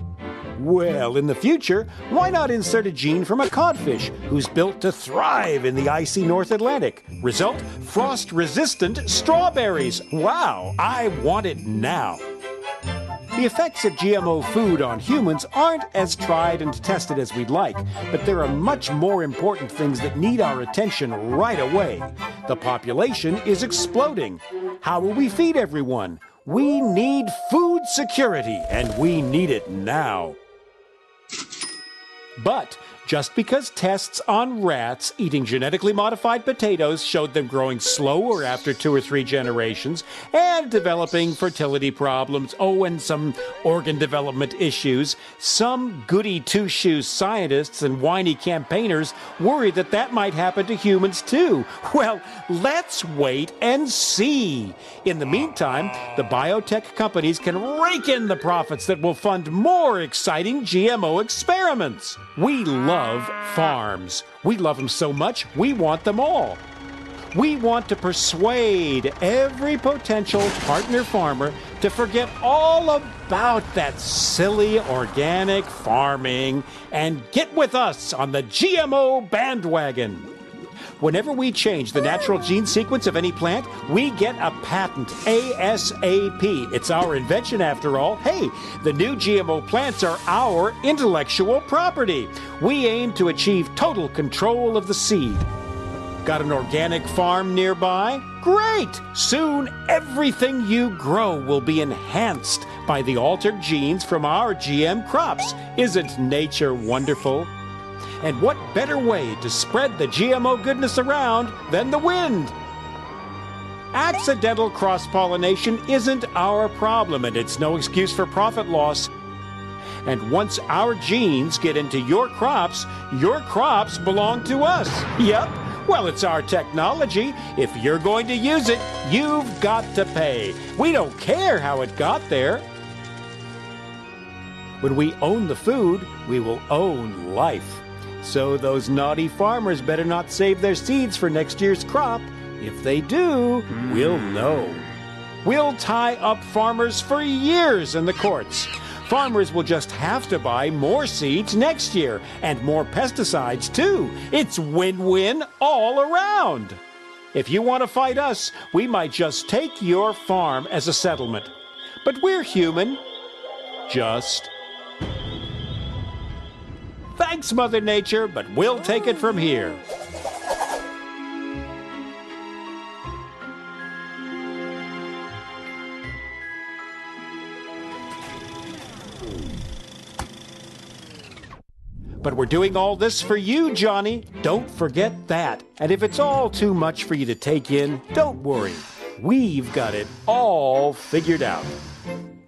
Well, in the future, why not insert a gene from a codfish who's built to thrive in the icy North Atlantic? Result, frost-resistant strawberries. Wow, I want it now. The effects of GMO food on humans aren't as tried and tested as we'd like, but there are much more important things that need our attention right away. The population is exploding. How will we feed everyone? We need food security, and we need it now. But just because tests on rats eating genetically modified potatoes showed them growing slower after 2 or 3 generations and developing fertility problems, and some organ development issues, some goody two-shoes scientists and whiny campaigners worry that that might happen to humans too. Well, let's wait and see. In the meantime, the biotech companies can rake in the profits that will fund more exciting GMO experiments. We love farms. We love them so much, we want them all. We want to persuade every potential partner farmer to forget all about that silly organic farming and get with us on the GMO bandwagon. Whenever we change the natural gene sequence of any plant, we get a patent, ASAP. It's our invention after all. Hey, the new GMO plants are our intellectual property. We aim to achieve total control of the seed. Got an organic farm nearby? Great! Soon everything you grow will be enhanced by the altered genes from our GM crops. Isn't nature wonderful? And what better way to spread the GMO goodness around than the wind? Accidental cross-pollination isn't our problem, and it's no excuse for profit loss. And once our genes get into your crops belong to us. Yep. Well, it's our technology. If you're going to use it, you've got to pay. We don't care how it got there. When we own the food, we will own life. So those naughty farmers better not save their seeds for next year's crop. If they do, we'll know. We'll tie up farmers for years in the courts. Farmers will just have to buy more seeds next year, and more pesticides too. It's win-win all around. If you want to fight us, we might just take your farm as a settlement. But we're human. Just. Thanks, Mother Nature, but we'll take it from here. But we're doing all this for you, Johnny. Don't forget that. And if it's all too much for you to take in, don't worry. We've got it all figured out.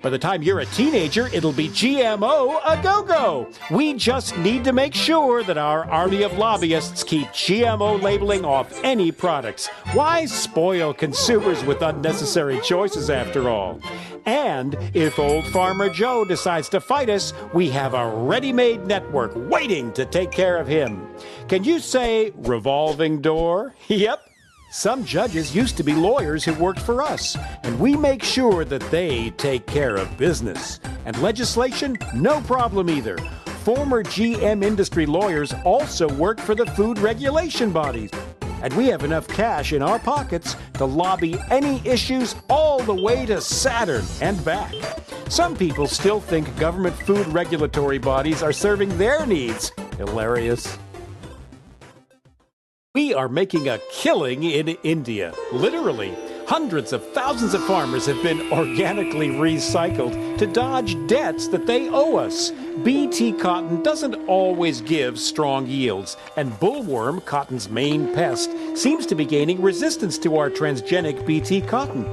By the time you're a teenager, it'll be GMO a go-go. We just need to make sure that our army of lobbyists keep GMO labeling off any products. Why spoil consumers with unnecessary choices after all? And if old Farmer Joe decides to fight us, we have a ready-made network waiting to take care of him. Can you say revolving door? Yep. Some judges used to be lawyers who worked for us, and we make sure that they take care of business. And legislation, no problem either. Former GM industry lawyers also work for the food regulation bodies. And we have enough cash in our pockets to lobby any issues all the way to Saturn and back. Some people still think government food regulatory bodies are serving their needs. Hilarious. We are making a killing in India. Literally, hundreds of thousands of farmers have been organically recycled to dodge debts that they owe us. BT cotton doesn't always give strong yields, and bollworm, cotton's main pest, seems to be gaining resistance to our transgenic BT cotton.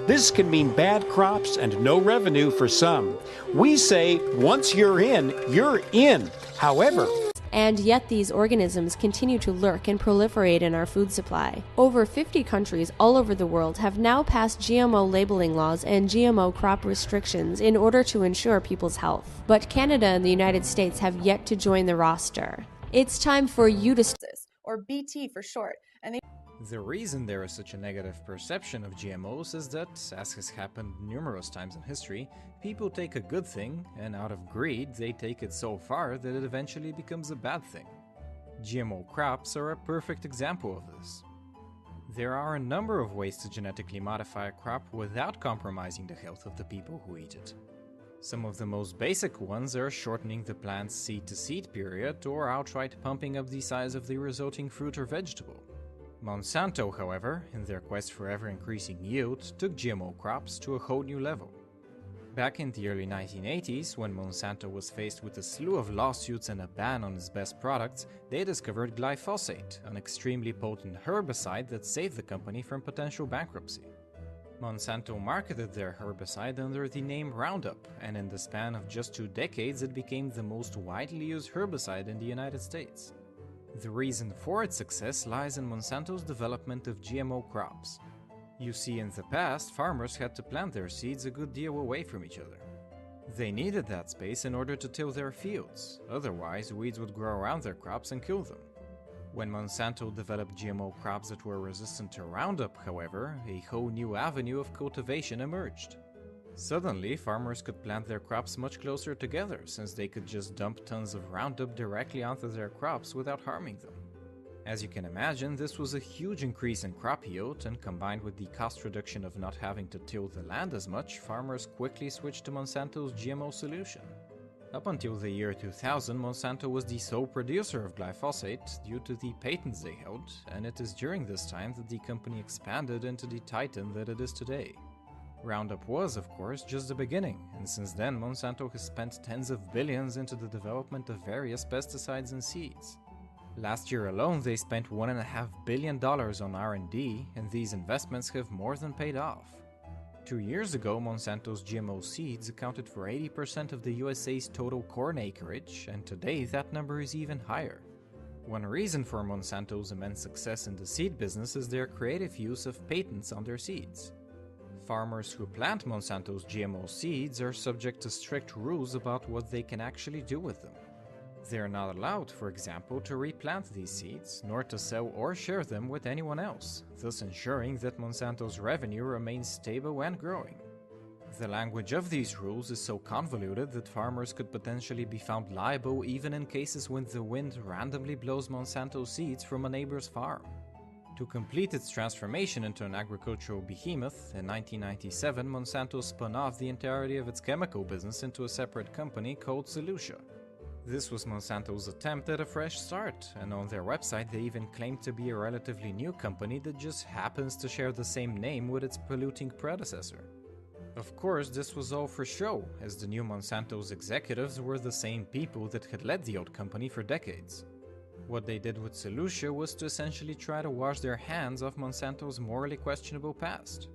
This can mean bad crops and no revenue for some. We say, once you're in, you're in. However, and yet these organisms continue to lurk and proliferate in our food supply. Over 50 countries all over the world have now passed GMO labeling laws and GMO crop restrictions in order to ensure people's health. But Canada and the United States have yet to join the roster. It's time for you to... or BT for short. And the reason there is such a negative perception of GMOs is that, as has happened numerous times in history, people take a good thing, and out of greed they take it so far that it eventually becomes a bad thing. GMO crops are a perfect example of this. There are a number of ways to genetically modify a crop without compromising the health of the people who eat it. Some of the most basic ones are shortening the plant's seed-to-seed period or outright pumping up the size of the resulting fruit or vegetable. Monsanto, however, in their quest for ever-increasing yield, took GMO crops to a whole new level. Back in the early 1980s, when Monsanto was faced with a slew of lawsuits and a ban on its best products, they discovered glyphosate, an extremely potent herbicide that saved the company from potential bankruptcy. Monsanto marketed their herbicide under the name Roundup, and in the span of just 2 decades it became the most widely used herbicide in the United States. The reason for its success lies in Monsanto's development of GMO crops. You see, in the past, farmers had to plant their seeds a good deal away from each other. They needed that space in order to till their fields, otherwise weeds would grow around their crops and kill them. When Monsanto developed GMO crops that were resistant to Roundup, however, a whole new avenue of cultivation emerged. Suddenly, farmers could plant their crops much closer together, since they could just dump tons of Roundup directly onto their crops without harming them. As you can imagine, this was a huge increase in crop yield, and combined with the cost reduction of not having to till the land as much, farmers quickly switched to Monsanto's GMO solution. Up until the year 2000, Monsanto was the sole producer of glyphosate due to the patents they held, and it is during this time that the company expanded into the titan that it is today. Roundup was, of course, just the beginning, and since then Monsanto has spent tens of billions into the development of various pesticides and seeds. Last year alone they spent $1.5 billion on R&D, and these investments have more than paid off. 2 years ago, Monsanto's GMO seeds accounted for 80% of the USA's total corn acreage, and today that number is even higher. One reason for Monsanto's immense success in the seed business is their creative use of patents on their seeds. Farmers who plant Monsanto's GMO seeds are subject to strict rules about what they can actually do with them. They are not allowed, for example, to replant these seeds, nor to sell or share them with anyone else, thus ensuring that Monsanto's revenue remains stable and growing. The language of these rules is so convoluted that farmers could potentially be found liable even in cases when the wind randomly blows Monsanto seeds from a neighbor's farm. To complete its transformation into an agricultural behemoth, in 1997 Monsanto spun off the entirety of its chemical business into a separate company called Solutia. This was Monsanto's attempt at a fresh start, and on their website they even claimed to be a relatively new company that just happens to share the same name with its polluting predecessor. Of course, this was all for show, as the new Monsanto's executives were the same people that had led the old company for decades. What they did with Solutia was to essentially try to wash their hands of Monsanto's morally questionable past.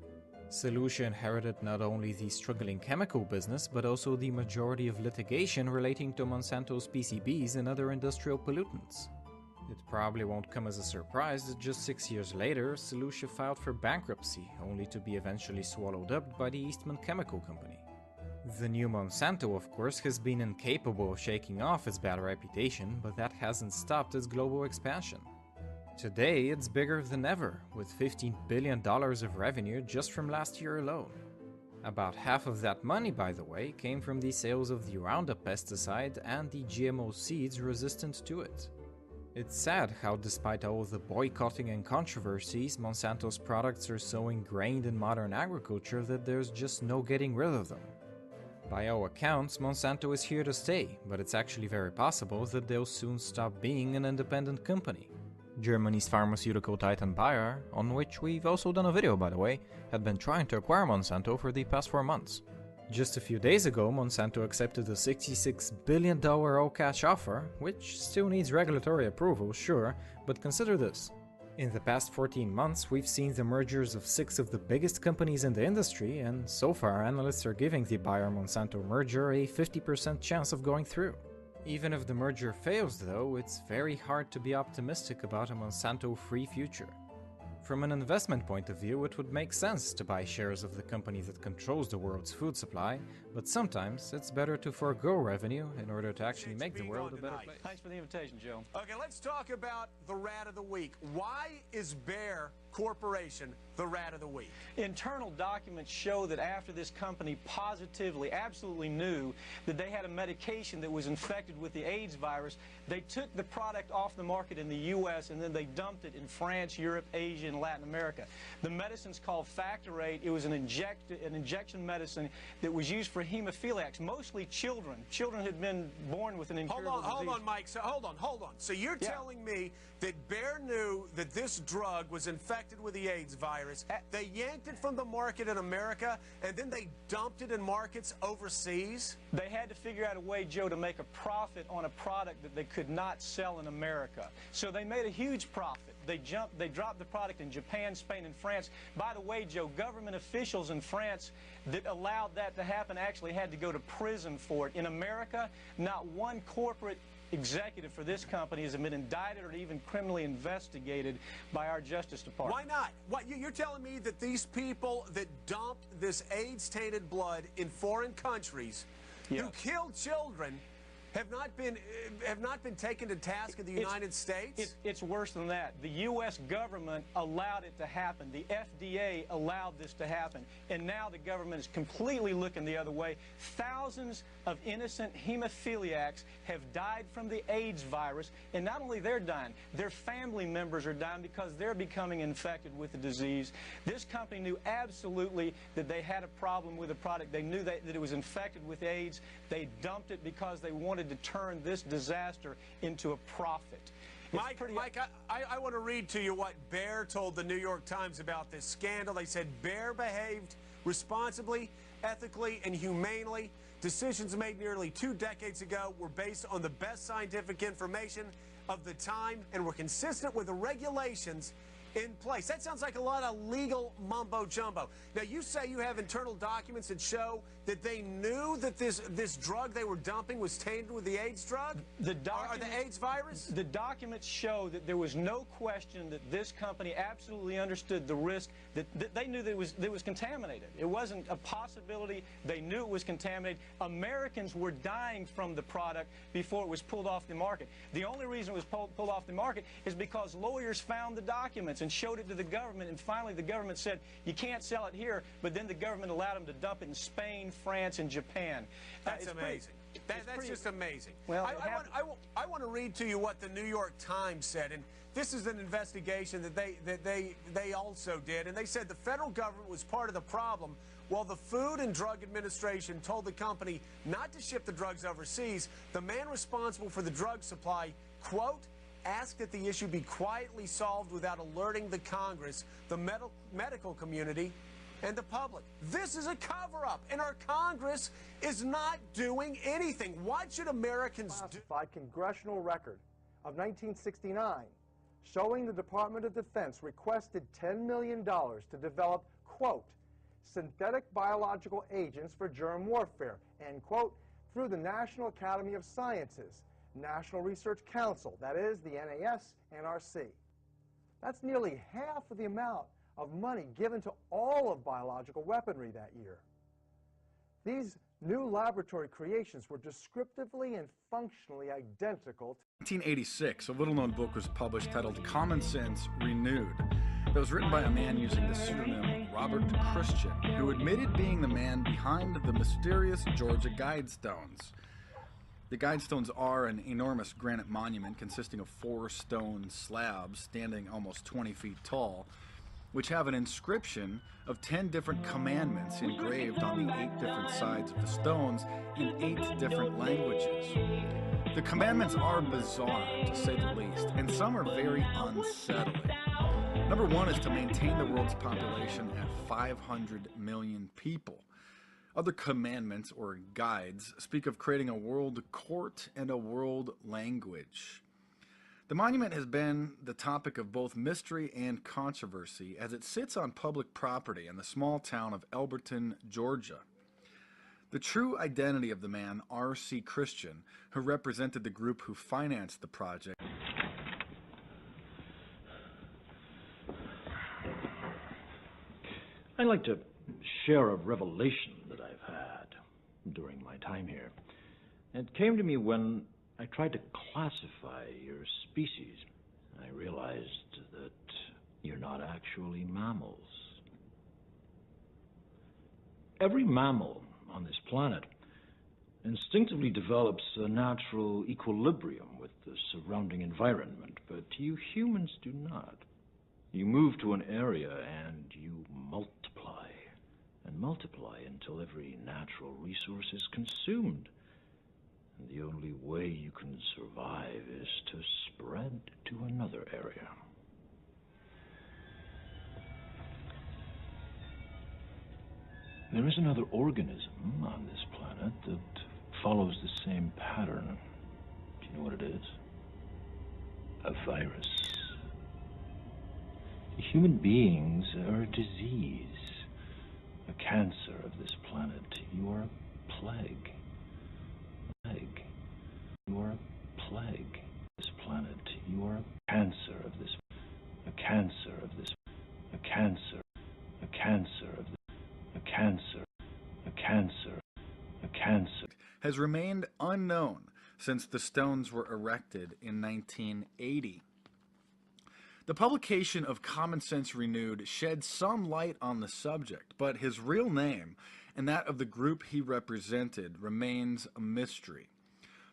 Solutia inherited not only the struggling chemical business, but also the majority of litigation relating to Monsanto's PCBs and other industrial pollutants. It probably won't come as a surprise that just 6 years later, Solutia filed for bankruptcy, only to be eventually swallowed up by the Eastman Chemical Company. The new Monsanto, of course, has been incapable of shaking off its bad reputation, but that hasn't stopped its global expansion. Today, it's bigger than ever, with $15 billion of revenue just from last year alone. About half of that money, by the way, came from the sales of the Roundup pesticide and the GMO seeds resistant to it. It's sad how, despite all the boycotting and controversies, Monsanto's products are so ingrained in modern agriculture that there's just no getting rid of them. By all accounts, Monsanto is here to stay, but it's actually very possible that they'll soon stop being an independent company. Germany's pharmaceutical titan Bayer, on which we've also done a video by the way, had been trying to acquire Monsanto for the past 4 months. Just a few days ago, Monsanto accepted a $66 billion all-cash offer, which still needs regulatory approval, sure, but consider this. In the past 14 months, we've seen the mergers of 6 of the biggest companies in the industry, and so far analysts are giving the Bayer-Monsanto merger a 50% chance of going through. Even if the merger fails though, it's very hard to be optimistic about a Monsanto-free future. From an investment point of view, it would make sense to buy shares of the company that controls the world's food supply, but sometimes it's better to forego revenue in order to actually make the world a better place. Thanks for the invitation, Joe. Okay, let's talk about the rat of the week. Why is Bayer Corporation the rat of the week? Internal documents show that after this company positively, absolutely knew that they had a medication that was infected with the AIDS virus, they took the product off the market in the U.S. and then they dumped it in France, Europe, Asia, and Latin America. The medicine's called Factor 8. It was an injection medicine that was used for hemophiliacs, mostly children. Children had been born with an incurable disease. Hold on, Mike. So hold on. So you're telling me that Bayer knew that this drug was infected with the AIDS virus. They yanked it from the market in America, and then they dumped it in markets overseas? They had to figure out a way, Joe, to make a profit on a product that they could not sell in America. So they made a huge profit. They dropped the product in Japan, Spain, and France. By the way, Joe, government officials in France that allowed that to happen actually had to go to prison for it. In America, not one corporate executive for this company has been indicted or even criminally investigated by our Justice Department. Why not? What, you're telling me that these people that dumped this AIDS-tainted blood in foreign countries, who killed children, have not been taken to task in the United States? It's worse than that. The U.S. government allowed it to happen. The FDA allowed this to happen. And now the government is completely looking the other way. Thousands of innocent hemophiliacs have died from the AIDS virus. And not only they're dying, their family members are dying because they're becoming infected with the disease. This company knew absolutely that they had a problem with the product. They knew that it was infected with AIDS. They dumped it because they wanted to turn this disaster into a profit. Mike, I want to read to you what Bayer told the New York Times about this scandal. They said Bayer behaved responsibly, ethically, and humanely. Decisions made nearly 2 decades ago were based on the best scientific information of the time and were consistent with the regulations in place. That sounds like a lot of legal mumbo-jumbo. Now, you say you have internal documents that show that they knew that this drug they were dumping was tainted with the AIDS drug? Or the AIDS virus? The documents show that there was no question that this company absolutely understood the risk, that they knew that it was contaminated. It wasn't a possibility. They knew it was contaminated. Americans were dying from the product before it was pulled off the market. The only reason it was pulled off the market is because lawyers found the documents and showed it to the government, and finally the government said, you can't sell it here, but then the government allowed them to dump it in Spain, France, and Japan. That's amazing. That's just amazing. Well, I want to read to you what the New York Times said, and this is an investigation that they also did, and they said the federal government was part of the problem while the Food and Drug Administration told the company not to ship the drugs overseas. The man responsible for the drug supply, quote, asked that the issue be quietly solved without alerting the Congress, the medical community, and the public. This is a cover-up, and our Congress is not doing anything. What should Americans do? Classified congressional record of 1969 showing the Department of Defense requested $10 million to develop, quote, synthetic biological agents for germ warfare, end quote, through the National Academy of Sciences, National Research Council, that is the NAS-NRC. That's nearly half of the amount of money given to all of biological weaponry that year. These new laboratory creations were descriptively and functionally identical to 1986, a little-known book was published titled Common Sense Renewed. That was written by a man using the pseudonym Robert Christian, who admitted being the man behind the mysterious Georgia Guidestones. The Guidestones are an enormous granite monument consisting of 4 stone slabs standing almost 20 feet tall, which have an inscription of 10 different commandments engraved on the 8 different sides of the stones in 8 different languages. The commandments are bizarre, to say the least, and some are very unsettling. Number 1 is to maintain the world's population at 500 million people. Other commandments, or guides, speak of creating a world court and a world language. The monument has been the topic of both mystery and controversy as it sits on public property in the small town of Elberton, Georgia. The true identity of the man, R.C. Christian, who represented the group who financed the project, I'd like to share a revelation that I've had during my time here. It came to me when I tried to classify your species. I realized that you're not actually mammals. Every mammal on this planet instinctively develops a natural equilibrium with the surrounding environment, but you humans do not. You move to an area and you multiply, and multiply until every natural resource is consumed. And the only way you can survive is to spread to another area. There is another organism on this planet that follows the same pattern. Do you know what it is? A virus. Human beings are a disease, a cancer of this planet. You are a plague. Plague. You are a plague. This planet. You are a cancer of this. A cancer of this. A cancer. A cancer of this. A cancer. A cancer. A cancer. has remained unknown since the stones were erected in 1980. The publication of Common Sense Renewed shed some light on the subject, but his real name and that of the group he represented remains a mystery.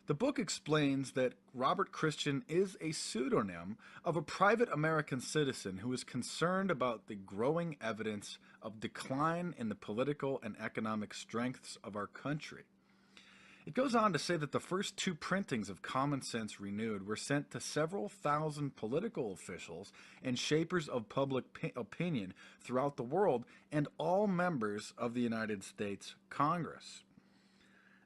The book explains that Robert Christian is a pseudonym of a private American citizen who is concerned about the growing evidence of decline in the political and economic strengths of our country. It goes on to say that the first 2 printings of Common Sense Renewed were sent to several thousand political officials and shapers of public opinion throughout the world and all members of the United States Congress.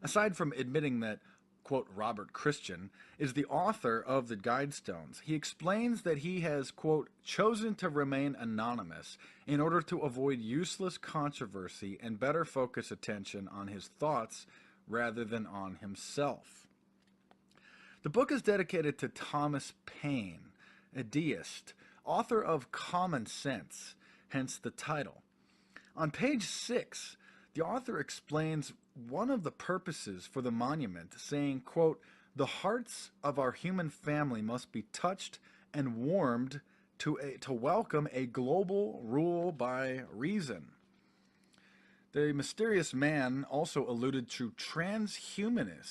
Aside from admitting that, quote, Robert Christian is the author of the Guidestones, he explains that he has, quote, chosen to remain anonymous in order to avoid useless controversy and better focus attention on his thoughts rather than on himself. The book is dedicated to Thomas Paine, a deist, author of Common Sense, hence the title. On page 6, the author explains one of the purposes for the monument, saying, quote, the hearts of our human family must be touched and warmed to welcome a global rule by reason. The mysterious man also alluded to transhumanism,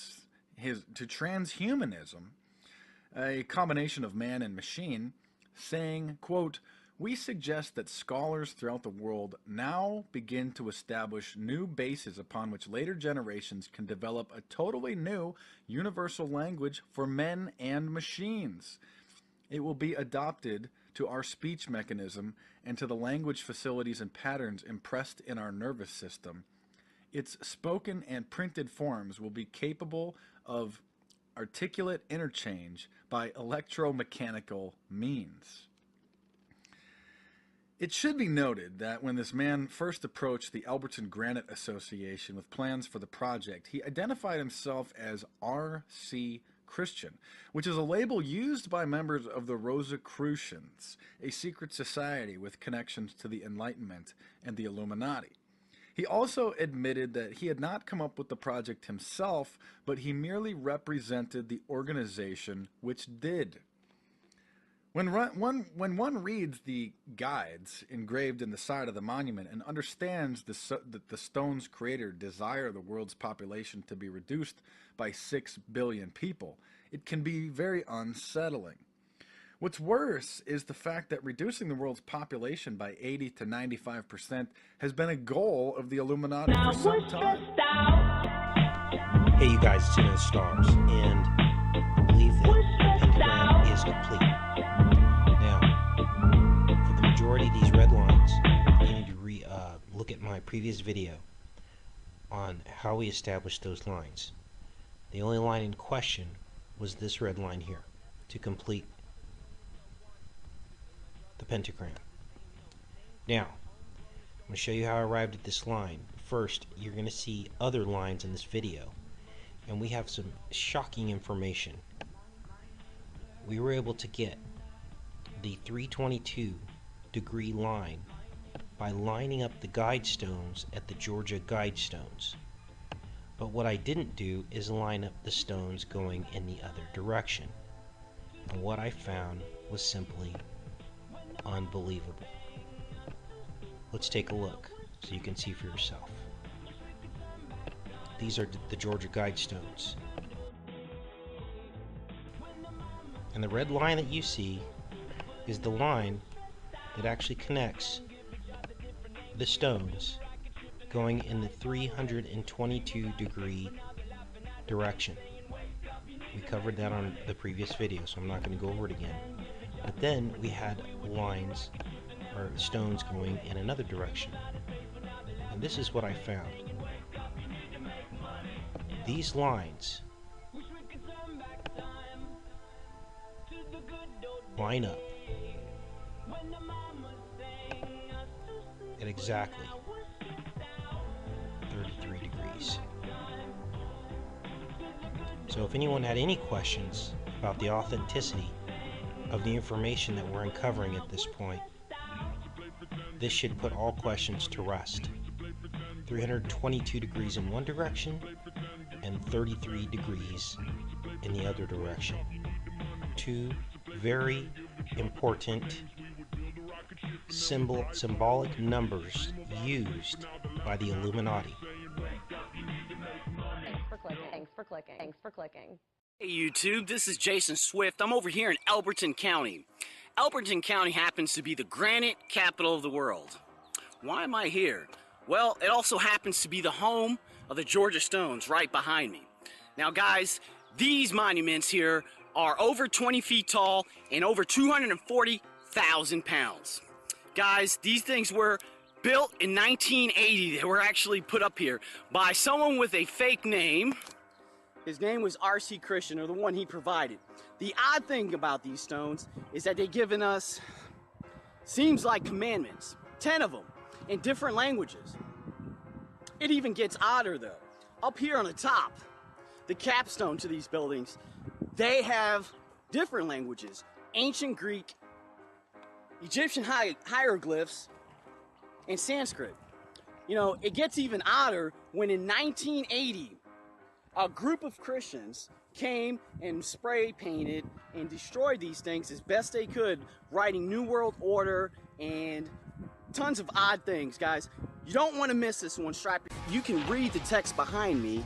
a combination of man and machine, saying, quote, we suggest that scholars throughout the world now begin to establish new bases upon which later generations can develop a totally new universal language for men and machines. It will be adopted to to our speech mechanism and to the language facilities and patterns impressed in our nervous system, its spoken and printed forms will be capable of articulate interchange by electromechanical means. It should be noted that when this man first approached the Alberton Granite Association with plans for the project, he identified himself as R.C. Christian, which is a label used by members of the Rosicrucians, a secret society with connections to the Enlightenment and the Illuminati. He also admitted that he had not come up with the project himself, but he merely represented the organization which did. When one reads the guides engraved in the side of the monument and understands that the stone's creator desired the world's population to be reduced by 6 billion people, it can be very unsettling. What's worse is the fact that reducing the world's population by 80 to 95% has been a goal of the Illuminati for some time. Hey, you guys, it's in the stars, and I believe that the pentagram is complete. Now, for the majority of these red lines, you need to look at my previous video on how we established those lines. The only line in question was this red line here, to complete the pentagram. Now, I'm going to show you how I arrived at this line. First, you're going to see other lines in this video, and we have some shocking information. We were able to get the 322 degree line by lining up the guide stones at the Georgia guide stones. But what I didn't do is line up the stones going in the other direction. And what I found was simply unbelievable. Let's take a look so you can see for yourself. These are the Georgia guide stones. And the red line that you see is the line that actually connects the stones going in the 322 degree direction. We covered that on the previous video, so I'm not going to go over it again. But then we had lines or stones going in another direction. And this is what I found. These lines line up at exactly 33 degrees. So if anyone had any questions about the authenticity of the information that we're uncovering at this point, this should put all questions to rest. 322 degrees in one direction and 33 degrees in the other direction. Two very important symbolic numbers used by the Illuminati. Thanks for clicking. Thanks for clicking. Thanks for clicking. Hey YouTube, this is Jason Swift. I'm over here in Alberton County. Alberton County happens to be the granite capital of the world. Why am I here? Well, it also happens to be the home of the Georgia Stones right behind me. Now guys, these monuments here are over 20 feet tall and over 240,000 pounds. Guys, these things were built in 1980. They were actually put up here by someone with a fake name. His name was R.C. Christian, or the one he provided. The odd thing about these stones is that they've given us, seems like commandments, 10 of them, in different languages. It even gets odder though. Up here on the top, the capstone to these buildings, they have different languages. Ancient Greek, Egyptian hieroglyphs, and Sanskrit. You know, it gets even odder when in 1980, a group of Christians came and spray painted and destroyed these things as best they could, writing New World Order and tons of odd things, guys. You don't want to miss this one. You can read the text behind me.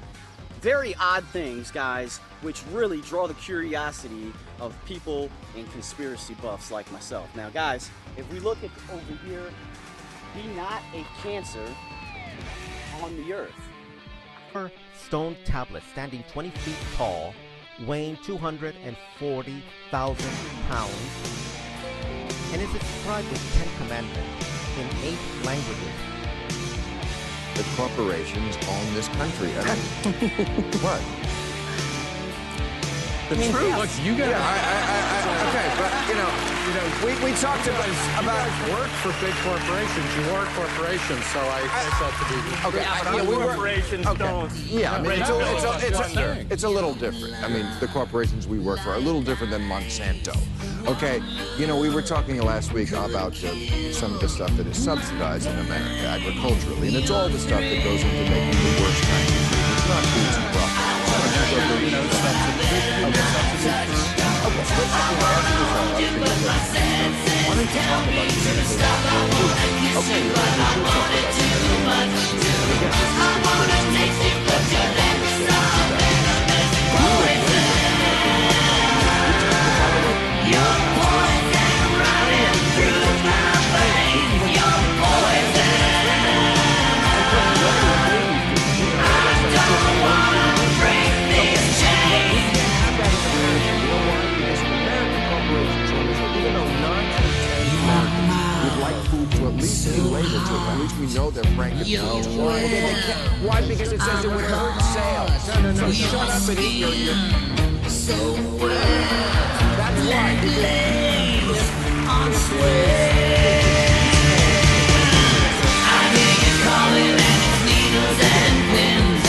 Very odd things, guys, which really draw the curiosity of people and conspiracy buffs like myself. Now, guys, if we look at over here, be not a cancer on the earth. Stone tablet standing 20 feet tall, weighing 240,000 pounds, and is described with 10 commandments in 8 languages. The corporations own this country. I mean, what? The truth. Look, you guys. Okay, but we talked about work for big corporations. You are corporations, so I take that to be okay. Corporations don't. Yeah, I mean, it's a little different. I mean, the corporations we work for are a little different than Monsanto. Okay, we were talking last week about some of the stuff that is subsidized in America agriculturally, and it's all the stuff that goes into making the worst kinds of food. It's not foods and profit. At least we know they're Frankenstein. Why? Because it says it would hurt sales. So shut up and eat your... That's why. I hear you calling and it's needles and pins. I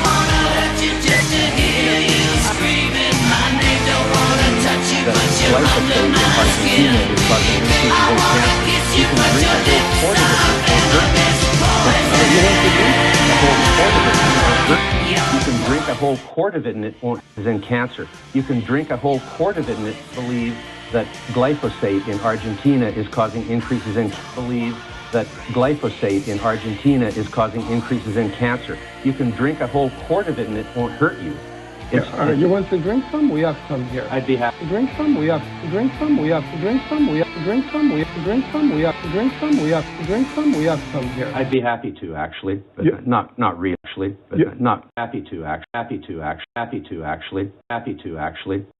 wanna hurt you just to hear you screaming my name. Don't wanna touch you, but you're under my skin. I wanna kiss you, but your lips are You can drink a whole quart of it and it won't is in cancer. You can drink a whole quart of it and it believe that glyphosate in Argentina is causing increases in cancer. You can drink a whole quart of it and it won't hurt you. You want to drink some? We have some here. I'd be happy. Drink some? We have to drink some. We have to drink some. We have to drink some. We have to drink some. We have to drink some. We have to drink some. We have some here. I'd be happy to actually, but not really actually, but not happy to actually.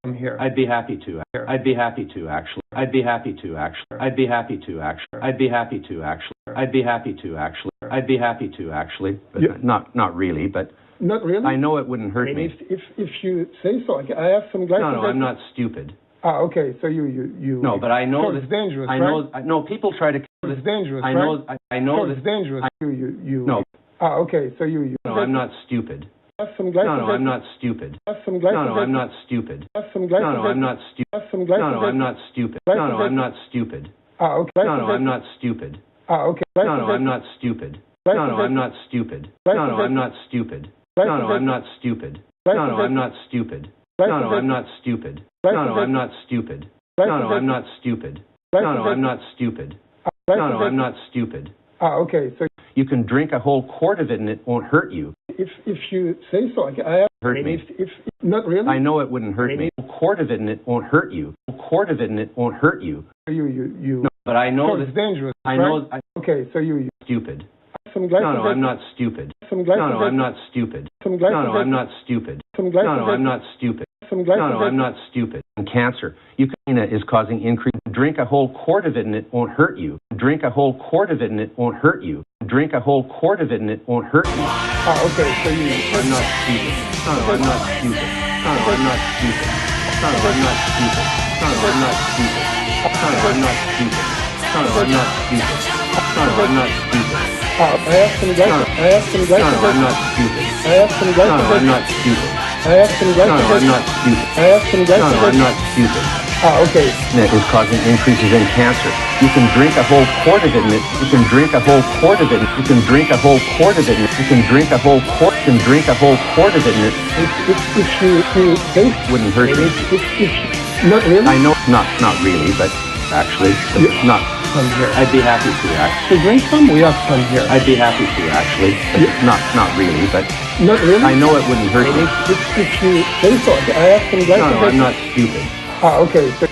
I'm here. I'd be happy to. I'd be happy to actually. I'd be happy to actually. I'd be happy to actually. I'd be happy to actually. I'd be happy to actually. I'd be happy to actually, but not really, but. Not really? I know it wouldn't hurt me. If you say so, I have some glyphosate. No, I'm not stupid. Okay, so you. No, but I know it's dangerous. I know. Right? No, people try to. It's dangerous. I know. Right? I know it's dangerous. You. No. Okay, so you. No, I'm not stupid. Have some glyphosate. No, I'm not stupid. Have some glyphosate. No, I'm not stupid. Have some glyphosate. No, I'm not stupid. Have some glyphosate. No, I'm not stupid. No, I'm not stupid. Okay. No, I'm not stupid. Okay. No, I'm not stupid. No, I'm not stupid. No, I'm not stupid. No, I'm not stupid. No, I'm not stupid. No, I'm not stupid. No, I'm not stupid. No, I'm not stupid. No, I'm not stupid. No, I'm not stupid. Okay, so you can drink a whole quart of it and it won't hurt you. If you say so, I have hurt me. If not really. I know it wouldn't hurt me. A quart of it and it won't hurt you. A quart of it and it won't hurt you. You. No, but I know it's dangerous. I know. Okay, so you. Stupid. Some glyphosate. No, I'm not stupid. Some glyphosate. No, I'm not stupid. Some glyphosate. No, I'm not stupid. Some glyphosate. No, I'm not stupid. Some glyphosate. No, I'm not stupid. Cancer. Ukraine is causing increase. Drink a whole quart of it and it won't hurt you. Drink a whole quart of it and it won't hurt you. Drink a whole quart of it and it won't hurt you. Okay, so you. I'm not stupid. No, I'm not stupid. No, I'm not stupid. No, I'm not stupid. No, I'm not stupid. No, I'm not stupid. No, I'm not stupid. No, I'm not stupid. I have some glyphosate. I have some glyphosate. No, I'm not stupid. I have some glyphosate. No, I'm not stupid. I have some glyphosate. No, I'm not stupid. I have some glyphosate. No, I'm not stupid. Okay. That is causing increases in cancer. You can drink a whole quart of it and you can drink a whole quart of it. You can drink a whole quart of it. You can drink a whole quart. You can drink a whole quart of it and if you taste wouldn't hurt you. Not really? I know, not really, but actually, not. I'd be happy to actually. To drink some, we have some here. I'd be happy to actually, but not really, but not really. I know it wouldn't hurt me. If you say so, I have some glyphosate. No, I'm not stupid. Okay. So